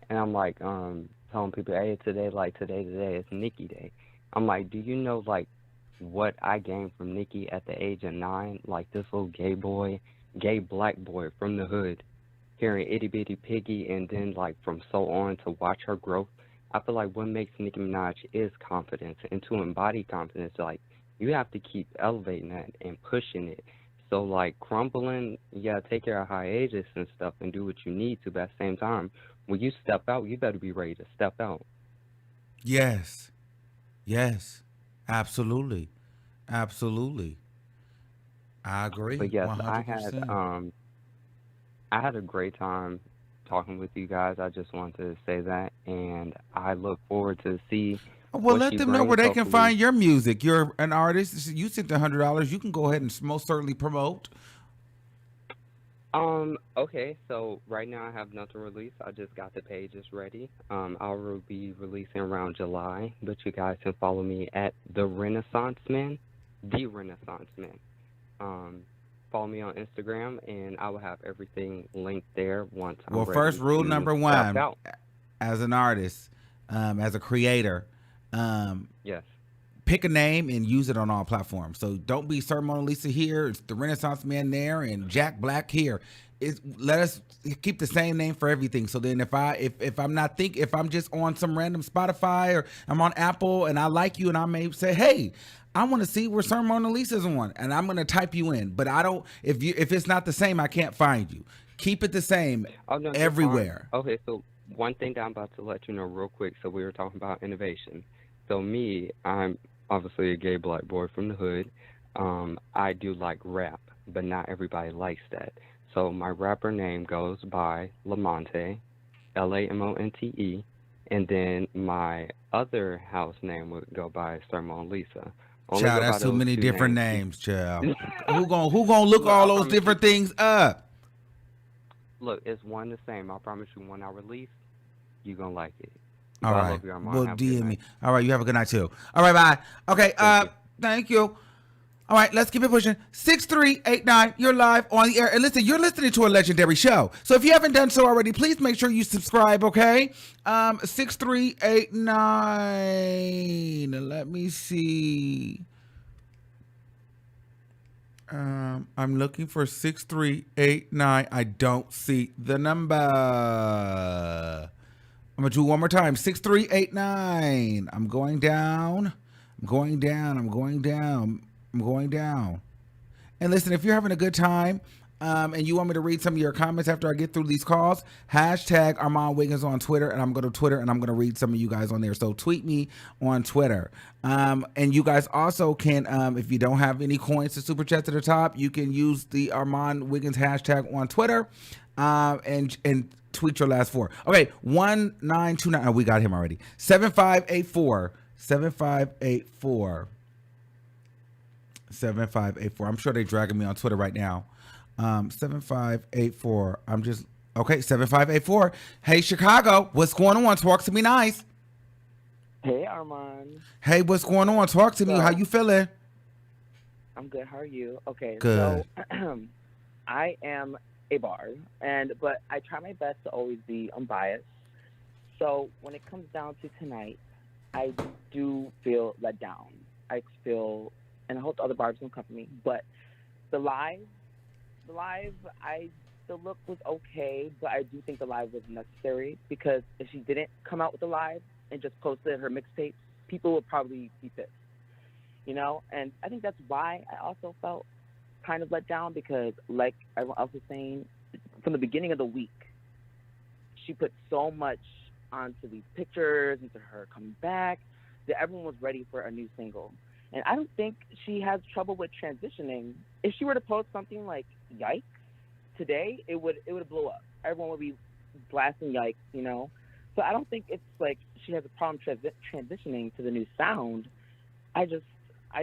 and I'm like telling people, hey, today is Nicki Day. I'm like, do you know, like, what I gained from Nicki at the age of 9? Like, this little gay black boy from the hood, hearing Itty Bitty Piggy, and then, like, from so on to watch her growth. I feel like what makes Nicki Minaj is confidence, and to embody confidence, like, you have to keep elevating that and pushing it. So, like, Crumbling, take care of hiatus and stuff and do what you need to, but at the same time, when you step out, you better be ready to step out. Yes. Absolutely. I agree. But yes, 100%. I had a great time talking with you guys. I just wanted to say that, and I look forward to see. Well, let them know where they can find your music. You're an artist. You sent $100. You can go ahead and most certainly promote. Okay, so right now I have nothing released. I just got the pages ready. I'll be releasing around July, but you guys can follow me at The Renaissance Man, The Renaissance Man. Follow me on Instagram, and I will have everything linked there once I'm Well, ready first rule to number rock one, out. as an artist, as a creator, Yes. pick a name and use it on all platforms. So don't be Sir Mona Lisa here, it's the Renaissance Man there, and Jack Black here. Let us keep the same name for everything. So then if I'm just on some random Spotify or I'm on Apple and I like you and I may say, hey, I want to see where Sir Mona Lisa's on, and I'm gonna type you in. But I don't. If it's not the same, I can't find you. Keep it the same No, everywhere. Okay, so one thing that I'm about to let you know real quick. So we were talking about innovation. So me, I'm obviously a gay black boy from the hood. I do like rap, but not everybody likes that. So my rapper name goes by Lamonte, Lamonte, and then my other house name would go by Sir Mona Lisa. Only Child, go that's by too those many two different names. names, child. who gonna look all those different things up? Look, it's one the same. I promise you, when I release, you're going to like it. All I right. love you, Armon. Well, Have a good DM me. night. All right, you have a good night too. All right, bye. Okay, thank you. All right, let's keep it pushing. 6389, you're live on the air. And listen, you're listening to a legendary show. So if you haven't done so already, please make sure you subscribe, okay? 6389. Let me see. I'm looking for 6389. I don't see the number. I'm gonna do it one more time. 6389. I'm going down. I'm going down. I'm going down. I'm going down. And listen, if you're having a good time, and you want me to read some of your comments after I get through these calls, hashtag Armon Wiggins on Twitter, and I'm going to Twitter and I'm going to read some of you guys on there. So tweet me on Twitter. And you guys also can, if you don't have any coins to super chat to the top, you can use the Armon Wiggins hashtag on Twitter, and tweet your last four. Okay, 1929. Oh, we got him already. 7584. 7584. 7584. I'm sure they're dragging me on Twitter right now. 7584. I'm just okay. 7584. Hey, Chicago, what's going on? Talk to me nice. Hey, Armon. Hey, what's going on? Talk to me. How you feeling? I'm good. How are you? Okay. Good. So I am a barb, but I try my best to always be unbiased. So when it comes down to tonight, I do feel let down. I feel, and I hope the other barbs don't come for me, but the live, the look was okay, but I do think the live was necessary, because if she didn't come out with the live and just posted her mixtape, people would probably be pissed, you know? And I think that's why I also felt kind of let down, because like everyone else was saying, from the beginning of the week, she put so much onto these pictures, into her coming back, that everyone was ready for a new single. And I don't think she has trouble with transitioning. If she were to post something like Yikes today, it would blow up. Everyone would be blasting Yikes, you know? So I don't think it's like she has a problem transitioning to the new sound. I think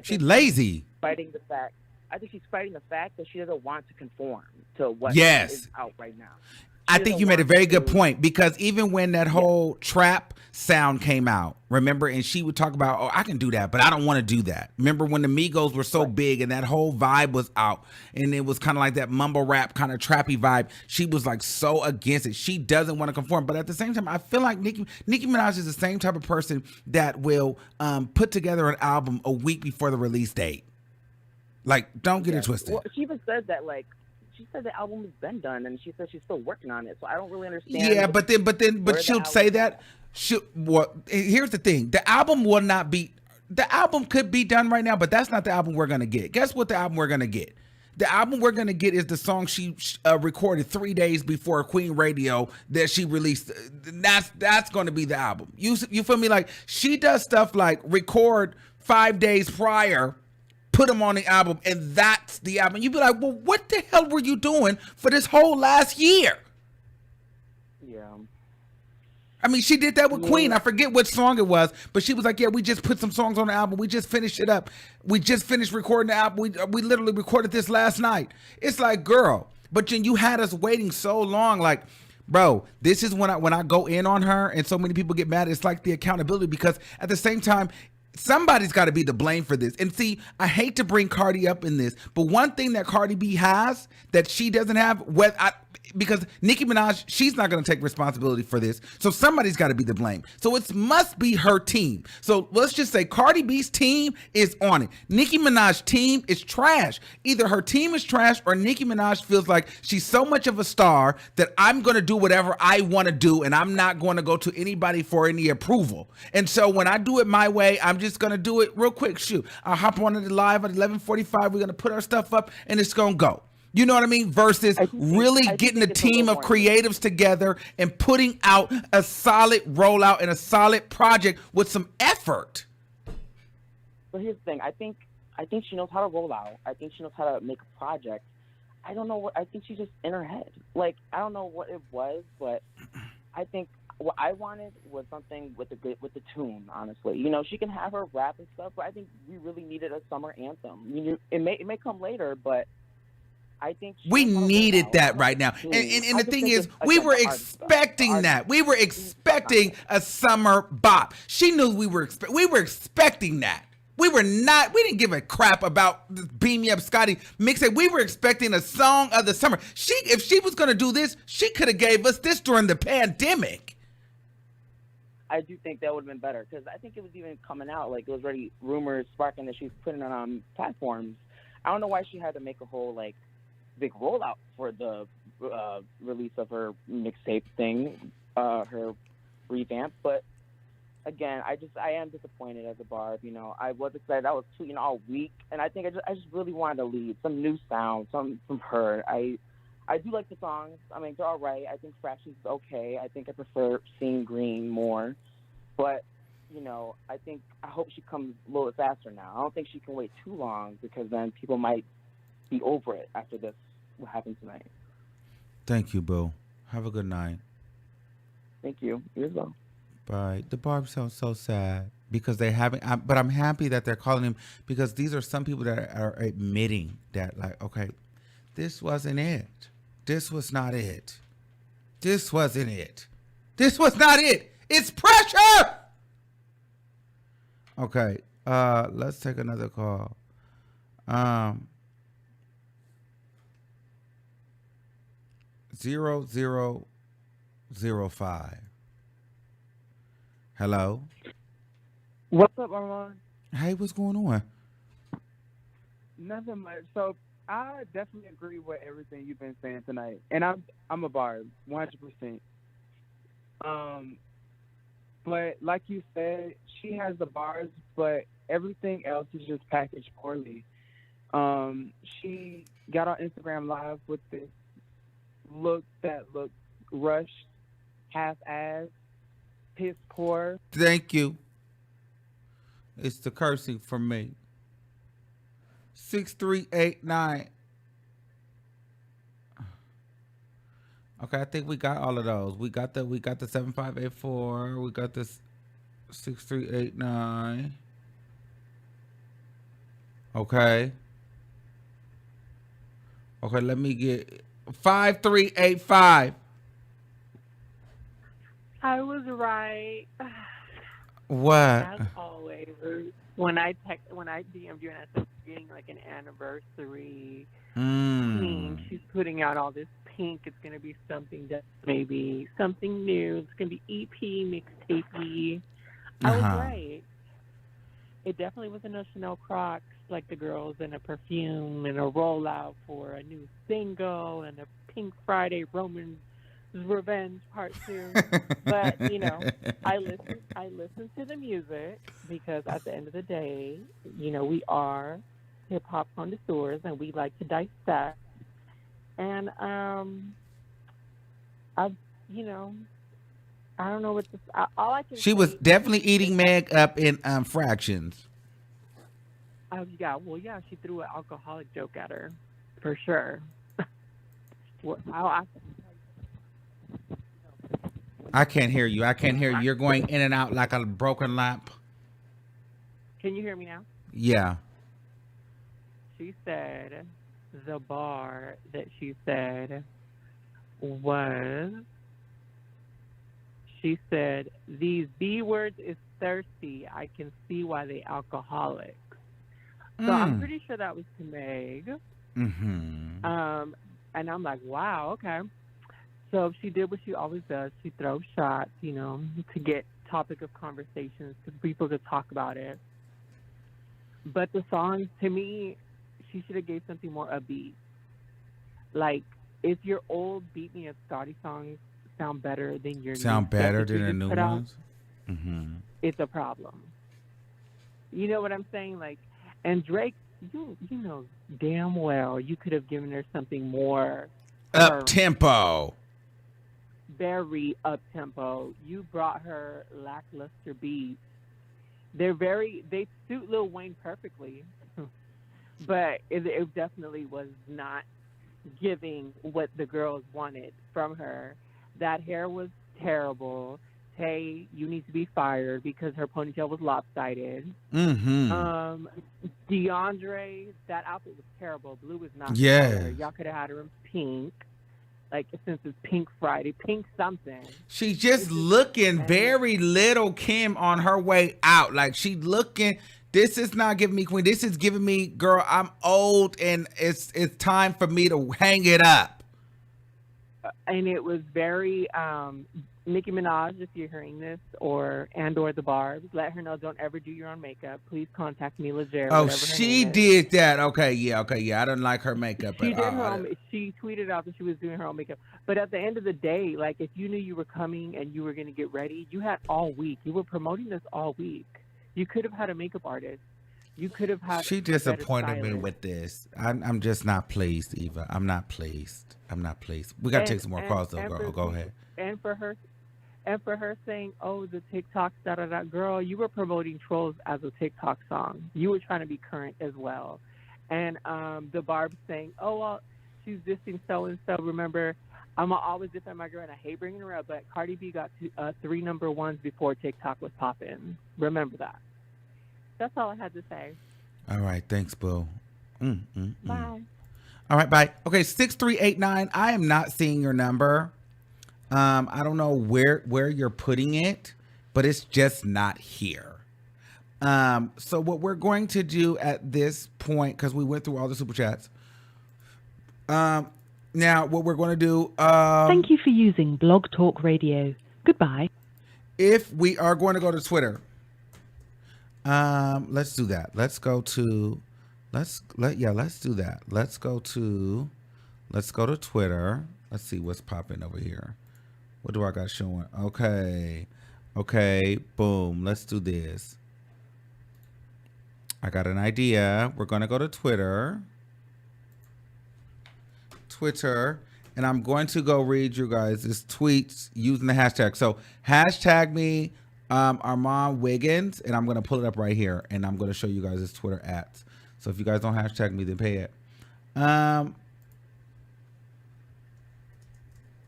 she's lazy. Fighting the fact. I think she's fighting the fact that she doesn't want to conform to what is out right now. I think you made a very good point, because even when that whole trap sound came out, remember, and she would talk about, oh, I can do that, but I don't want to do that. Remember when the Migos were so big and that whole vibe was out, and it was kind of like that mumble rap kind of trappy vibe. She was like so against it. She doesn't want to conform. But at the same time, I feel like Nicki Minaj is the same type of person that will put together an album a week before the release date. Like, don't get it twisted. Well, she even said that, like, she said the album has been done, and she said she's still working on it. So I don't really understand. Yeah, but she'll say that. Here's the thing: the album will not be. The album could be done right now, but that's not the album we're gonna get. Guess what? The album we're gonna get. The album we're gonna get is the song she recorded 3 days before Queen Radio that she released. That's gonna be the album. You feel me? Like, she does stuff like record 5 days prior, put them on the album, and that's the album. You'd be like, well, what the hell were you doing for this whole last year? Yeah. I mean, she did that with Queen. I forget what song it was, but she was like, yeah, we just put some songs on the album. We just finished it up. We just finished recording the album. We literally recorded this last night. It's like, girl, But then you had us waiting so long. Like, bro, this is when I go in on her and so many people get mad. It's like the accountability, because at the same time, somebody's got to be to blame for this. And see, I hate to bring Cardi up in this, but one thing that Cardi B has that she doesn't have, because Nicki Minaj, she's not going to take responsibility for this. So somebody's got to be the blame. So it must be her team. So let's just say Cardi B's team is on it. Nicki Minaj's team is trash. Either her team is trash or Nicki Minaj feels like she's so much of a star that I'm going to do whatever I want to do and I'm not going to go to anybody for any approval. And so when I do it my way, I'm just going to do it real quick. Shoot, I'll hop on the live at 11:45. We're going to put our stuff up and it's going to go. You know what I mean? Versus really getting a team of creatives together and putting out a solid rollout and a solid project with some effort. But here's the thing. I think she knows how to roll out. I think she knows how to make a project. I don't know what. I think she's just in her head. Like, I don't know what it was, but I think what I wanted was something with the tune. Honestly, you know, she can have her rap and stuff, but I think we really needed a summer anthem. I mean, it may come later, but I think we needed that right now. And the thing is, we were expecting that. We were expecting a summer bop. She knew we were expecting that. We didn't give a crap about this Beam Me Up Scotty mixtape. We were expecting a song of the summer. If she was going to do this, she could have gave us this during the pandemic. I do think that would have been better, because I think it was even coming out. Like, it was already rumors sparking that she's putting it on platforms. I don't know why she had to make a whole, like, big rollout for the release of her mixtape thing, her revamp. But again, I am disappointed as a barb. You know, I was excited. I was tweeting all week, and I think I just really wanted to lead some new sound, some from her. I do like the songs. I mean, they're all right. I think Fractions is okay. I think I prefer Seeing Green more, but you know, I hope she comes a little bit faster now. I don't think she can wait too long, because then people might be over it after this, what happened tonight. Thank you, Boo. Have a good night. Thank you. You as well. Bye. The Barbs sound so sad because they haven't, but I'm happy that they're calling him, because these are some people that are admitting that, like, okay, this wasn't it. This was not it. This wasn't it. This was not it. It's pressure. Okay. Let's take another call. 0005. Hello. What's up, Armon? Hey, what's going on? Nothing much. So I definitely agree with everything you've been saying tonight, and I'm a barb, 100%. But like you said, she has the bars, but everything else is just packaged poorly. She got on Instagram Live with this look that looked rushed, half-assed, piss poor. Thank you. It's the cursing for me. 6389. Okay, I think we got all of those. We got the 7584. We got this 6389. Okay. Okay, let me get 5385. I was right. What? As always, when I DM'd you and I said getting like an anniversary theme, she's putting out all this pink. It's gonna be something that maybe something new. It's gonna be EP, mixtape-y. I was right. It definitely was no Chanel Crocs, like the girls, and a perfume and a rollout for a new single and a Pink Friday Roman's Revenge Part 2. But you know, I listen to the music, because at the end of the day, you know, we are hip hop connoisseurs and we like to dissect. And I don't know what this. All I can. She was definitely eating Meg up in fractions. Yeah, she threw an alcoholic joke at her, for sure. I can't hear you. You're going in and out like a broken lamp. Can you hear me now? Yeah. She said the bar that she said was, she said, "These B words is thirsty. I can see why they alcoholics." So I'm pretty sure that was to Meg. Mm-hmm. And I'm like, wow, okay. So she did what she always does. She throws shots, you know, to get topic of conversations, so people could talk about it. But the song, to me, she should have gave something more upbeat. Like, if your old Beat Me Up Scotty songs sound better than your Sound new better stuff that you than the just new put out, ones? Mm-hmm. it's a problem. You know what I'm saying? Like, and Drake, you know damn well you could have given her something more Up tempo. Very up tempo. You brought her lackluster beats. They suit Lil Wayne perfectly, but it definitely was not giving what the girls wanted from her. That hair was terrible. Hey, you need to be fired because her ponytail was lopsided. Mm-hmm. DeAndre, that outfit was terrible. Blue was not Yes. color. Y'all could have had her in pink. Like, since it's Pink Friday, pink something. She's just looking very little Kim on her way out. Like, she looking, this is not giving me queen. This is giving me, girl, I'm old and it's time for me to hang it up. And it was very Nicki Minaj, if you're hearing this, or the Barbs, let her know, don't ever do your own makeup. Please contact me, Legere. Oh, she did that. Okay, yeah. I didn't like her makeup. She did her own. She tweeted out that she was doing her own makeup. But at the end of the day, like, if you knew you were coming and you were going to get ready, you had all week. You were promoting this all week. You could have had a makeup artist. You could have had. She disappointed me with this. I'm just not pleased, Eva. I'm not pleased. We got to take some more calls, though, girl. Go ahead. And for her saying, "Oh, the TikTok da-da-da," girl, you were promoting Trolls as a TikTok song. You were trying to be current as well. And the Barb saying, "Oh, well, she's dissing so-and-so. Remember, I'm always defend my girl, and I hate bringing her up, but Cardi B got 3 number ones before TikTok was popping. Remember that." That's all I had to say. All right. Thanks, Boo. Bye. All right, bye. Okay, 6389. I am not seeing your number. I don't know where you're putting it, but it's just not here. So what we're going to do at this point, because we went through all the super chats. Now what we're going to do. Thank you for using Blog Talk Radio. Goodbye. If we are going to go to Twitter, let's do that. Let's do that. Let's go to Twitter. Let's see what's popping over here. What do I got showing? Okay, boom. Let's do this. I got an idea. We're going to go to Twitter, and I'm going to go read you guys' tweets using the hashtag. So hashtag me, Armon Wiggins, and I'm going to pull it up right here, and I'm going to show you guys his Twitter @. So if you guys don't hashtag me, then pay it.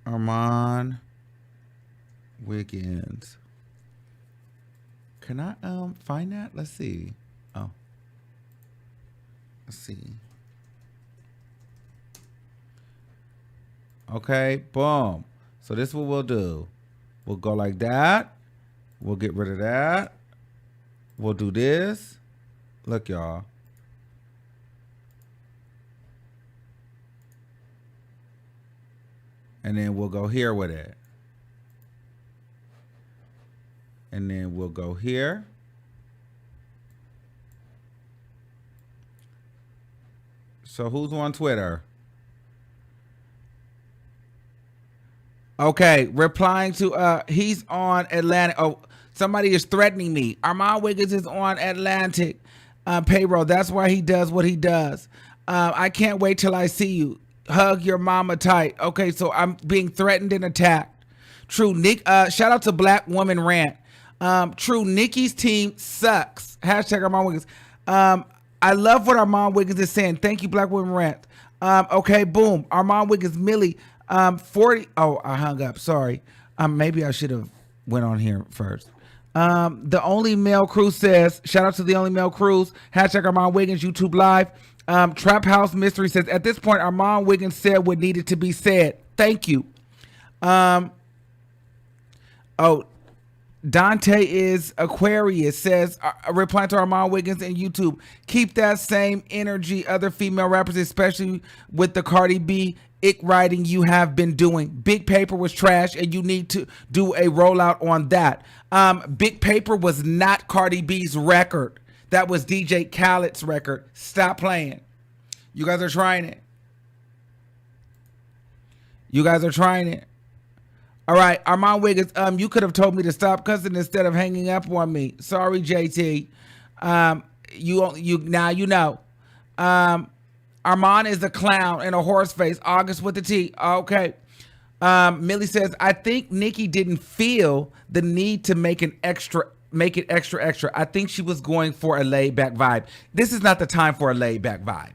Armon Wiggins. Can I find that? Let's see. Oh. Let's see. Okay, boom. So this is what we'll do. We'll go like that. We'll get rid of that. We'll do this. Look, y'all. And then we'll go here with it. And then we'll go here. So who's on Twitter? Okay, replying to he's on Atlantic. Oh, somebody is threatening me. Armon Wiggins is on Atlantic payroll. That's why he does what he does. I can't wait till I see you. Hug your mama tight. Okay, so I'm being threatened and attacked. True, Nick. Shout out to Black Woman Rant. True, Nikki's team sucks. Hashtag Armon Wiggins. I love what Armon Wiggins is saying. Thank you, Black Woman Rant. Okay, boom. Armon Wiggins, Millie. 40. Oh, I hung up. Sorry. Maybe I should have went on here first. The Only Male Crew says, shout out to the Only Male Crews. Hashtag Armon Wiggins, YouTube Live. Trap House Mystery says, at this point, Armon Wiggins said what needed to be said. Thank you. Dante is Aquarius says, replying to Armon Wiggins and YouTube, keep that same energy, other female rappers, especially with the Cardi B ick writing you have been doing. Big Paper was trash and you need to do a rollout on that. Big Paper was not Cardi B's record. That was DJ Khaled's record. Stop playing. You guys are trying it. You guys are trying it. All right, Armon Wiggins, you could have told me to stop cussing instead of hanging up on me. Sorry, JT. You now you know. Armon is a clown and a horse face. August with the T. Okay. Millie says, I think Nicki didn't feel the need to make it extra. I think she was going for a laid back vibe. This is not the time for a laid back vibe.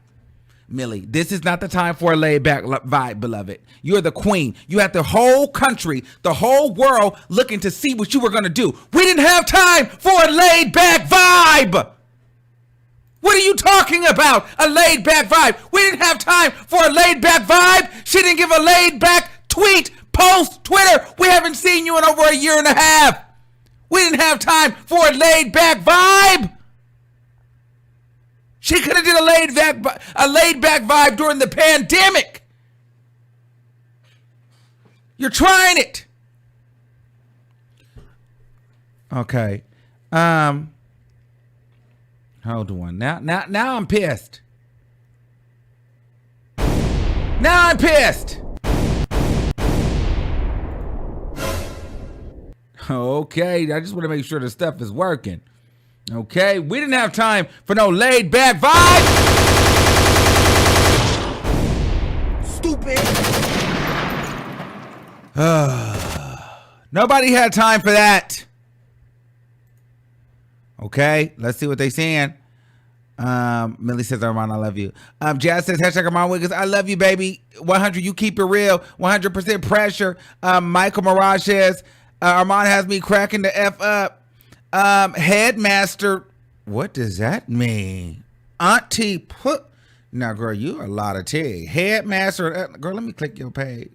Millie, this is not the time for a laid-back vibe, beloved. You're the queen. You had the whole country, the whole world looking to see what you were going to do. We didn't have time for a laid-back vibe. What are you talking about? A laid-back vibe. We didn't have time for a laid-back vibe. She didn't give a laid-back tweet, post, Twitter. We haven't seen you in over a year and a half. We didn't have time for a laid-back vibe. She could have did a laid back vibe during the pandemic. You're trying it. Okay. Hold on. Now I'm pissed. Now I'm pissed. Okay, I just want to make sure the stuff is working. Okay, we didn't have time for no laid back vibe. Stupid. Nobody had time for that. Okay, let's see what they saying. Millie says, Armon, I love you. Jazz says, hashtag Armon Wiggins, I love you, baby. 100, you keep it real. 100% pressure. Michael Mirage says, Armon has me cracking the F up. Headmaster, what does that mean? Auntie put, now girl, you a lot of tea. Headmaster, girl, let me click your page.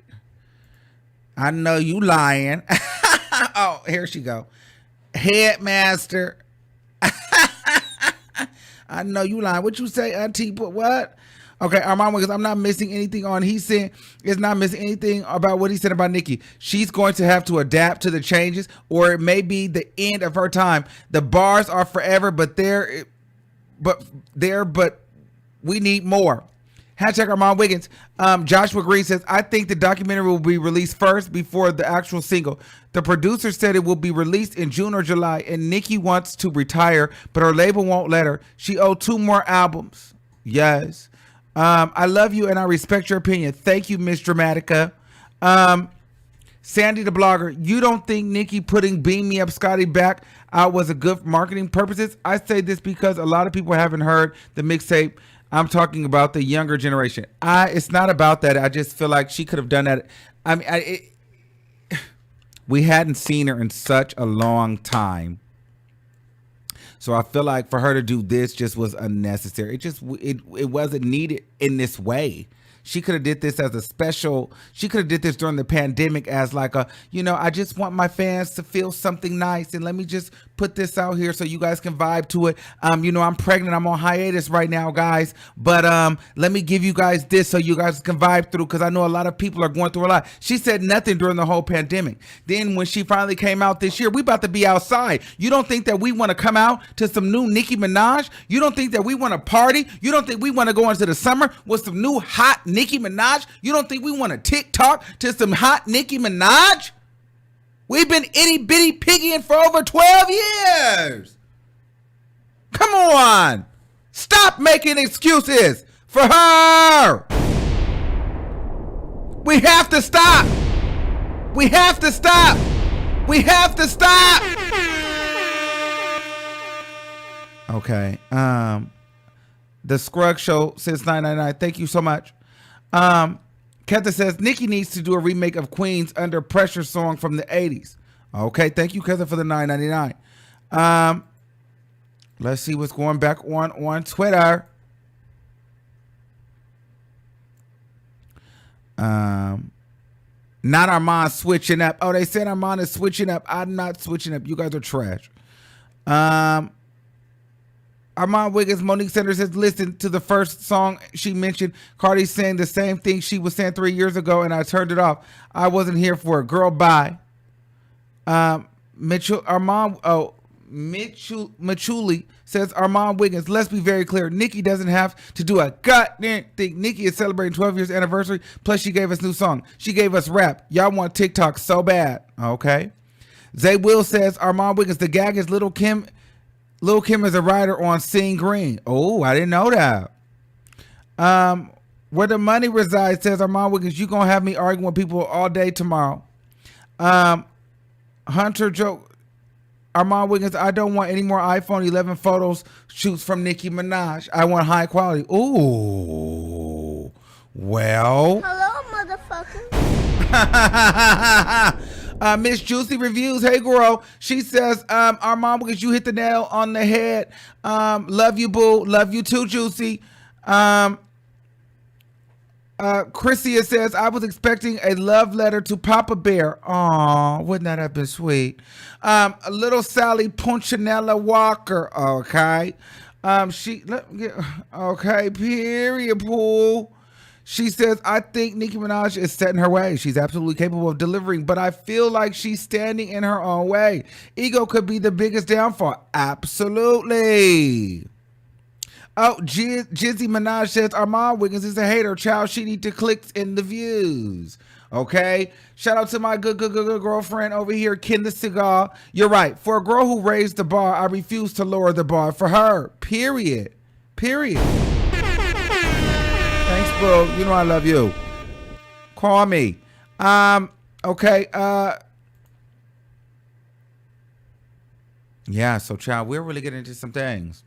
I know you lying. Oh, here she go. Headmaster. I know you lying. What you say, Auntie put what? Okay, Armon Wiggins, I'm not missing anything on he said. It's not missing anything about what he said about Nicki. She's going to have to adapt to the changes, or it may be the end of her time. The bars are forever, but we need more. Hashtag Armon Wiggins. Joshua Green says, I think the documentary will be released first before the actual single. The producer said it will be released in June or July, and Nicki wants to retire, but her label won't let her. She owed 2 more albums. Yes. I love you and I respect your opinion. Thank you, Miss Dramatica. Sandy the blogger, you don't think Nicki putting Beam Me Up Scotty back out was a good marketing purposes? I say this because a lot of people haven't heard the mixtape. I'm talking about the younger generation. It's not about that. I just feel like she could have done that. I mean, we hadn't seen her in such a long time. So I feel like for her to do this just was unnecessary. It wasn't needed in this way. She could have did this as a special. She could have did this during the pandemic as like a, I just want my fans to feel something nice. And let me just put this out here so you guys can vibe to it. I'm pregnant. I'm on hiatus right now, guys. But let me give you guys this so you guys can vibe through, because I know a lot of people are going through a lot. She said nothing during the whole pandemic. Then when she finally came out this year, we about to be outside. You don't think that we want to come out to some new Nicki Minaj? You don't think that we want to party? You don't think we want to go into the summer with some new hot Nicki Minaj? You don't think we want to TikTok to some hot Nicki Minaj? We've been itty bitty piggying for over 12 years. Come on. Stop making excuses for her. We have to stop. We have to stop. We have to stop. Okay. The Scruggs Show since 999. Thank you so much. Ketha says Nicki needs to do a remake of Queen's Under Pressure song from the 80s. Okay, thank you, Ketha, for the $9.99. Let's see what's going back on Twitter. Not Armon switching up. Oh, they said Armon is switching up. I'm not switching up. You guys are trash. Armon Wiggins, Monique Sanders says, listen to the first song she mentioned. Cardi saying the same thing she was saying 3 years ago, and I turned it off. I wasn't here for it. Girl, bye. Mitchuli says, Armon Wiggins, let's be very clear. Nicki doesn't have to do a goddamn thing. Nicki is celebrating 12 years anniversary, plus she gave us new song. She gave us rap. Y'all want TikTok so bad. Okay. Zay Will says, Armon Wiggins, the gag is Lil' Kim. Lil' Kim is a writer on Seeing Green. Oh, I didn't know that. Where the money resides says, Armon Wiggins, you gonna have me arguing with people all day tomorrow. Hunter Joe, Armon Wiggins, I don't want any more iPhone 11 photos shoots from Nicki Minaj. I want high quality. Ooh. Well. Hello, motherfucker. Miss Juicy Reviews. Hey, girl. She says, Armon Wiggins, you hit the nail on the head. Love you, boo. Love you too, Juicy. Chrissia says, I was expecting a love letter to Papa Bear. Aw, wouldn't that have been sweet? Little Sally Punchinella Walker. Okay. Okay, period, pool. She says, I think Nicki Minaj is set in her way. She's absolutely capable of delivering, but I feel like she's standing in her own way. Ego could be the biggest downfall. Absolutely. Oh, Jizzy Minaj says, Armon Wiggins is a hater. Child, she need to click in the views. Okay. Shout out to my good girlfriend over here, Ken the Cigar. You're right. For a girl who raised the bar, I refuse to lower the bar for her. Period. Thanks, bro. You know I love you. Call me. Okay. Yeah, so child, we're really getting into some things.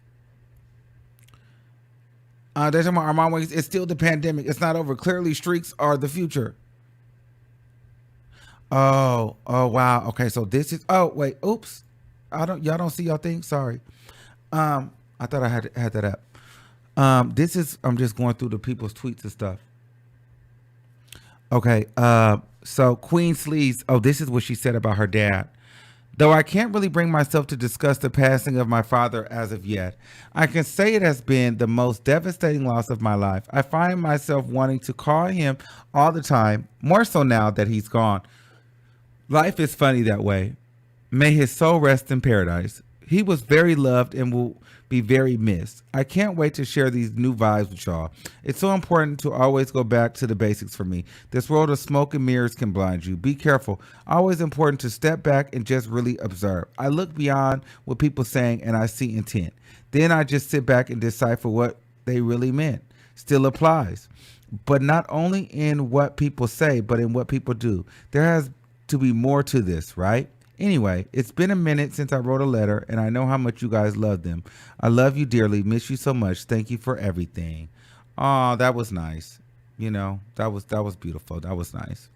They're talking about Armon Wiggins. It's still the pandemic. It's not over. Clearly, streaks are the future. Oh, wow. Okay, so this is. Oh, wait. Oops. Y'all don't see y'all thing. Sorry. I thought I had that up. This is. I'm just going through the people's tweets and stuff. Okay. So Queen Sleaze. Oh, this is what she said about her dad. Though I can't really bring myself to discuss the passing of my father as of yet, I can say it has been the most devastating loss of my life. I find myself wanting to call him all the time, more so now that he's gone. Life is funny that way. May his soul rest in paradise. He was very loved and will be very missed. I can't wait to share these new vibes with y'all. It's so important to always go back to the basics for me. This world of smoke and mirrors can blind you. Be careful. Always important to step back and just really observe. I look beyond what people saying and I see intent. Then I just sit back and decipher what they really meant. Still applies. But not only in what people say, but in what people do. There has to be more to this, right? Anyway, it's been a minute since I wrote a letter, and I know how much you guys love them. I love you dearly. Miss you so much. Thank you for everything. Oh, that was nice. You know, that was beautiful. That was nice.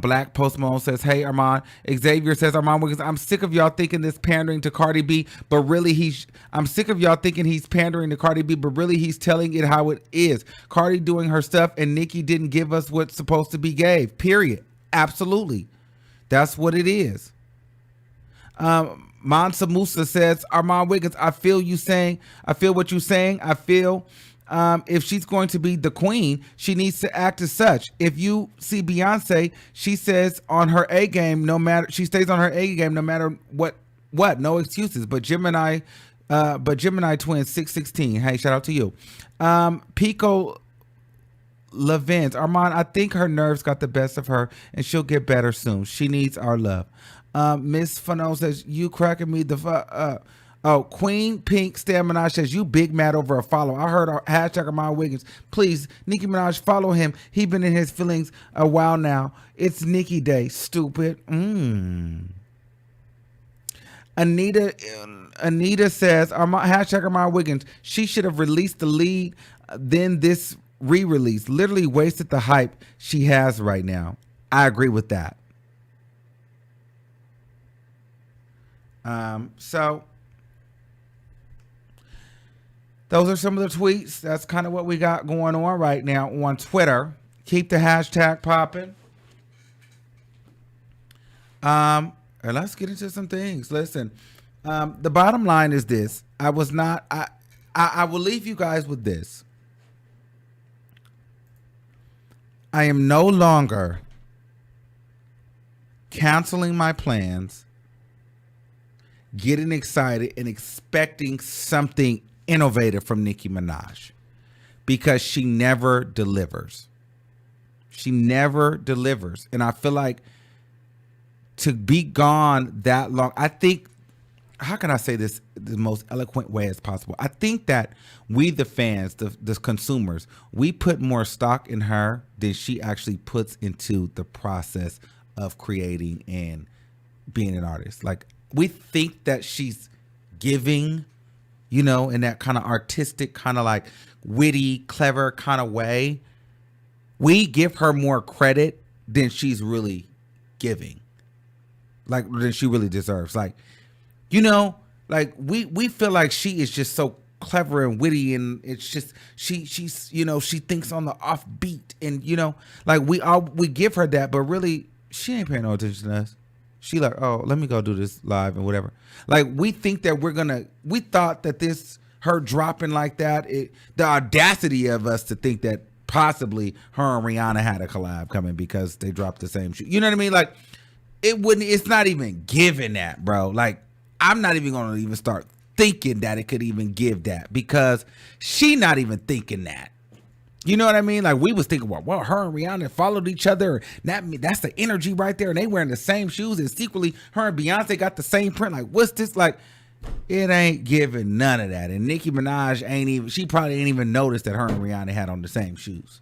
Black Post Malone says, hey, Armon. Xavier says, Armon Wiggins, I'm sick of y'all thinking this pandering to Cardi B, but really I'm sick of y'all thinking he's pandering to Cardi B, but really he's telling it how it is. Cardi doing her stuff, and Nicki didn't give us what's supposed to be gave. Period. Absolutely. That's what it is. Mansa Musa says, Armon Wiggins, I feel what you're saying. I feel if she's going to be the queen, she needs to act as such. If you see Beyonce, she says on her A game, she stays on her A game no matter what, no excuses. But Gemini twins 616. Hey, shout out to you. Pico Levins, Armon, I think her nerves got the best of her and she'll get better soon. She needs our love. Miss Fano says, you cracking me the Queen Pink Stamina says, you big mad over a follow. I heard our hashtag Armon Wiggins. Please, Nicki Minaj, follow him. He been in his feelings a while now. It's Nicki Day, stupid. Anita says, hashtag Armon Wiggins. She should have released the lead, then this re-release. Literally wasted the hype she has right now. I agree with that. So those are some of the tweets. That's kind of what we got going on right now on Twitter. Keep the hashtag popping. And let's get into some things. Listen, the bottom line is this. I will leave you guys with this. I am no longer canceling my plans, getting excited, and expecting something innovative from Nicki Minaj, because she never delivers. She never delivers. And I feel like to be gone that long, I think, how can I say this the most eloquent way as possible? I think that we, the fans, the consumers, we put more stock in her than she actually puts into the process of creating and being an artist. Like, we think that she's giving, you know, in that kind of artistic, kind of like witty, clever kind of way. We give her more credit than she's really giving. Like, than she really deserves. Like, you know, like we feel like she is just so clever and witty, and it's just she's you know, she thinks on the offbeat, and you know, like we give her that, but really she ain't paying no attention to us. She like, oh, let me go do this live and whatever. Like, we think that we thought that this, her dropping like that, the audacity of us to think that possibly her and Rihana had a collab coming because they dropped the same shoe. You know what I mean? Like, it's not even giving that, bro. Like, I'm not even going to even start thinking that it could even give that, because she not even thinking that. You know what I mean? Like, we was thinking, well, her and Rihanna followed each other. That's the energy right there. And they wearing the same shoes. And secretly, her and Beyonce got the same print. Like, what's this? Like, it ain't giving none of that. And Nicki Minaj she probably ain't even noticed that her and Rihanna had on the same shoes.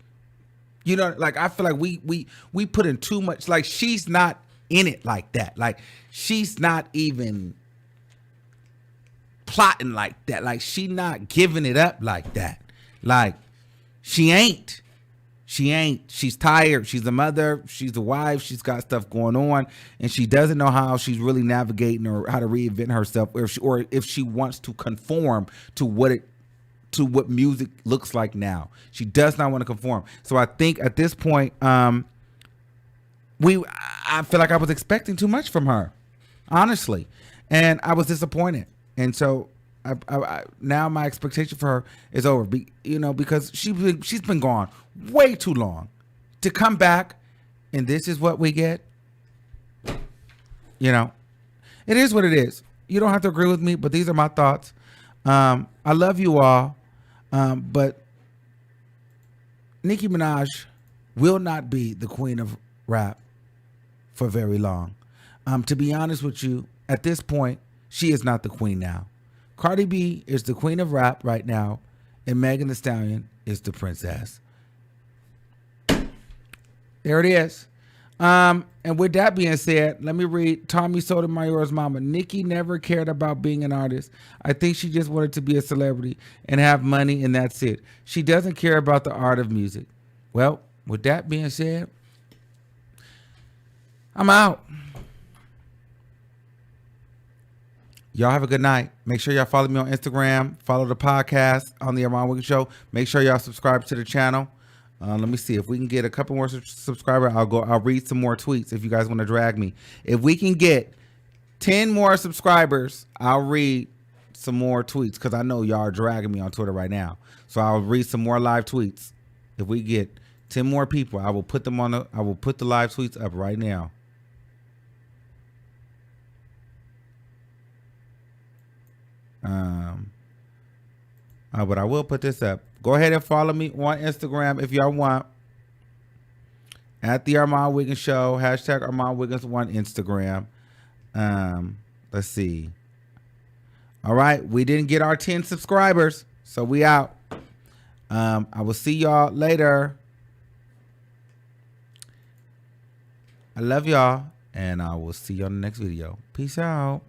You know, like, I feel like we put in too much. Like, she's not in it like that. Like, she's not even plotting like that. Like, she not giving it up like that. Like, she ain't. She's tired. She's a mother. She's a wife. She's got stuff going on, and she doesn't know how she's really navigating or how to reinvent herself, or if she wants to conform to what music looks like now. She does not want to conform. So I think at this point, I feel like I was expecting too much from her, honestly, and I was disappointed. And so I now my expectation for her is over, because she's been gone way too long to come back, and this is what we get. You know, it is what it is. You don't have to agree with me, but these are my thoughts. I love you all, but Nicki Minaj will not be the queen of rap for very long. To be honest with you, at this point, she is not the queen now. Cardi B is the queen of rap right now, and Megan Thee Stallion is the princess. There it is. And with that being said, let me read Tommy Sotomayor's mama. Nicki never cared about being an artist. I think she just wanted to be a celebrity and have money, and that's it. She doesn't care about the art of music. Well, with that being said, I'm out. Y'all have a good night. Make sure y'all follow me on Instagram. Follow the podcast on the Armon Wiggins Show. Make sure y'all subscribe to the channel. Let me see if we can get a couple more subscribers. I'll read some more tweets if you guys want to drag me. If we can get 10 more subscribers, I'll read some more tweets, because I know y'all are dragging me on Twitter right now. So I'll read some more live tweets. If we get 10 more people, I will put the live tweets up right now. But I will put this up. Go ahead and follow me on Instagram if y'all want. At the Armon Wiggins Show. Hashtag Armon Wiggins on Instagram. Let's see. All right. We didn't get our 10 subscribers, so we out. I will see y'all later. I love y'all, and I will see you on the next video. Peace out.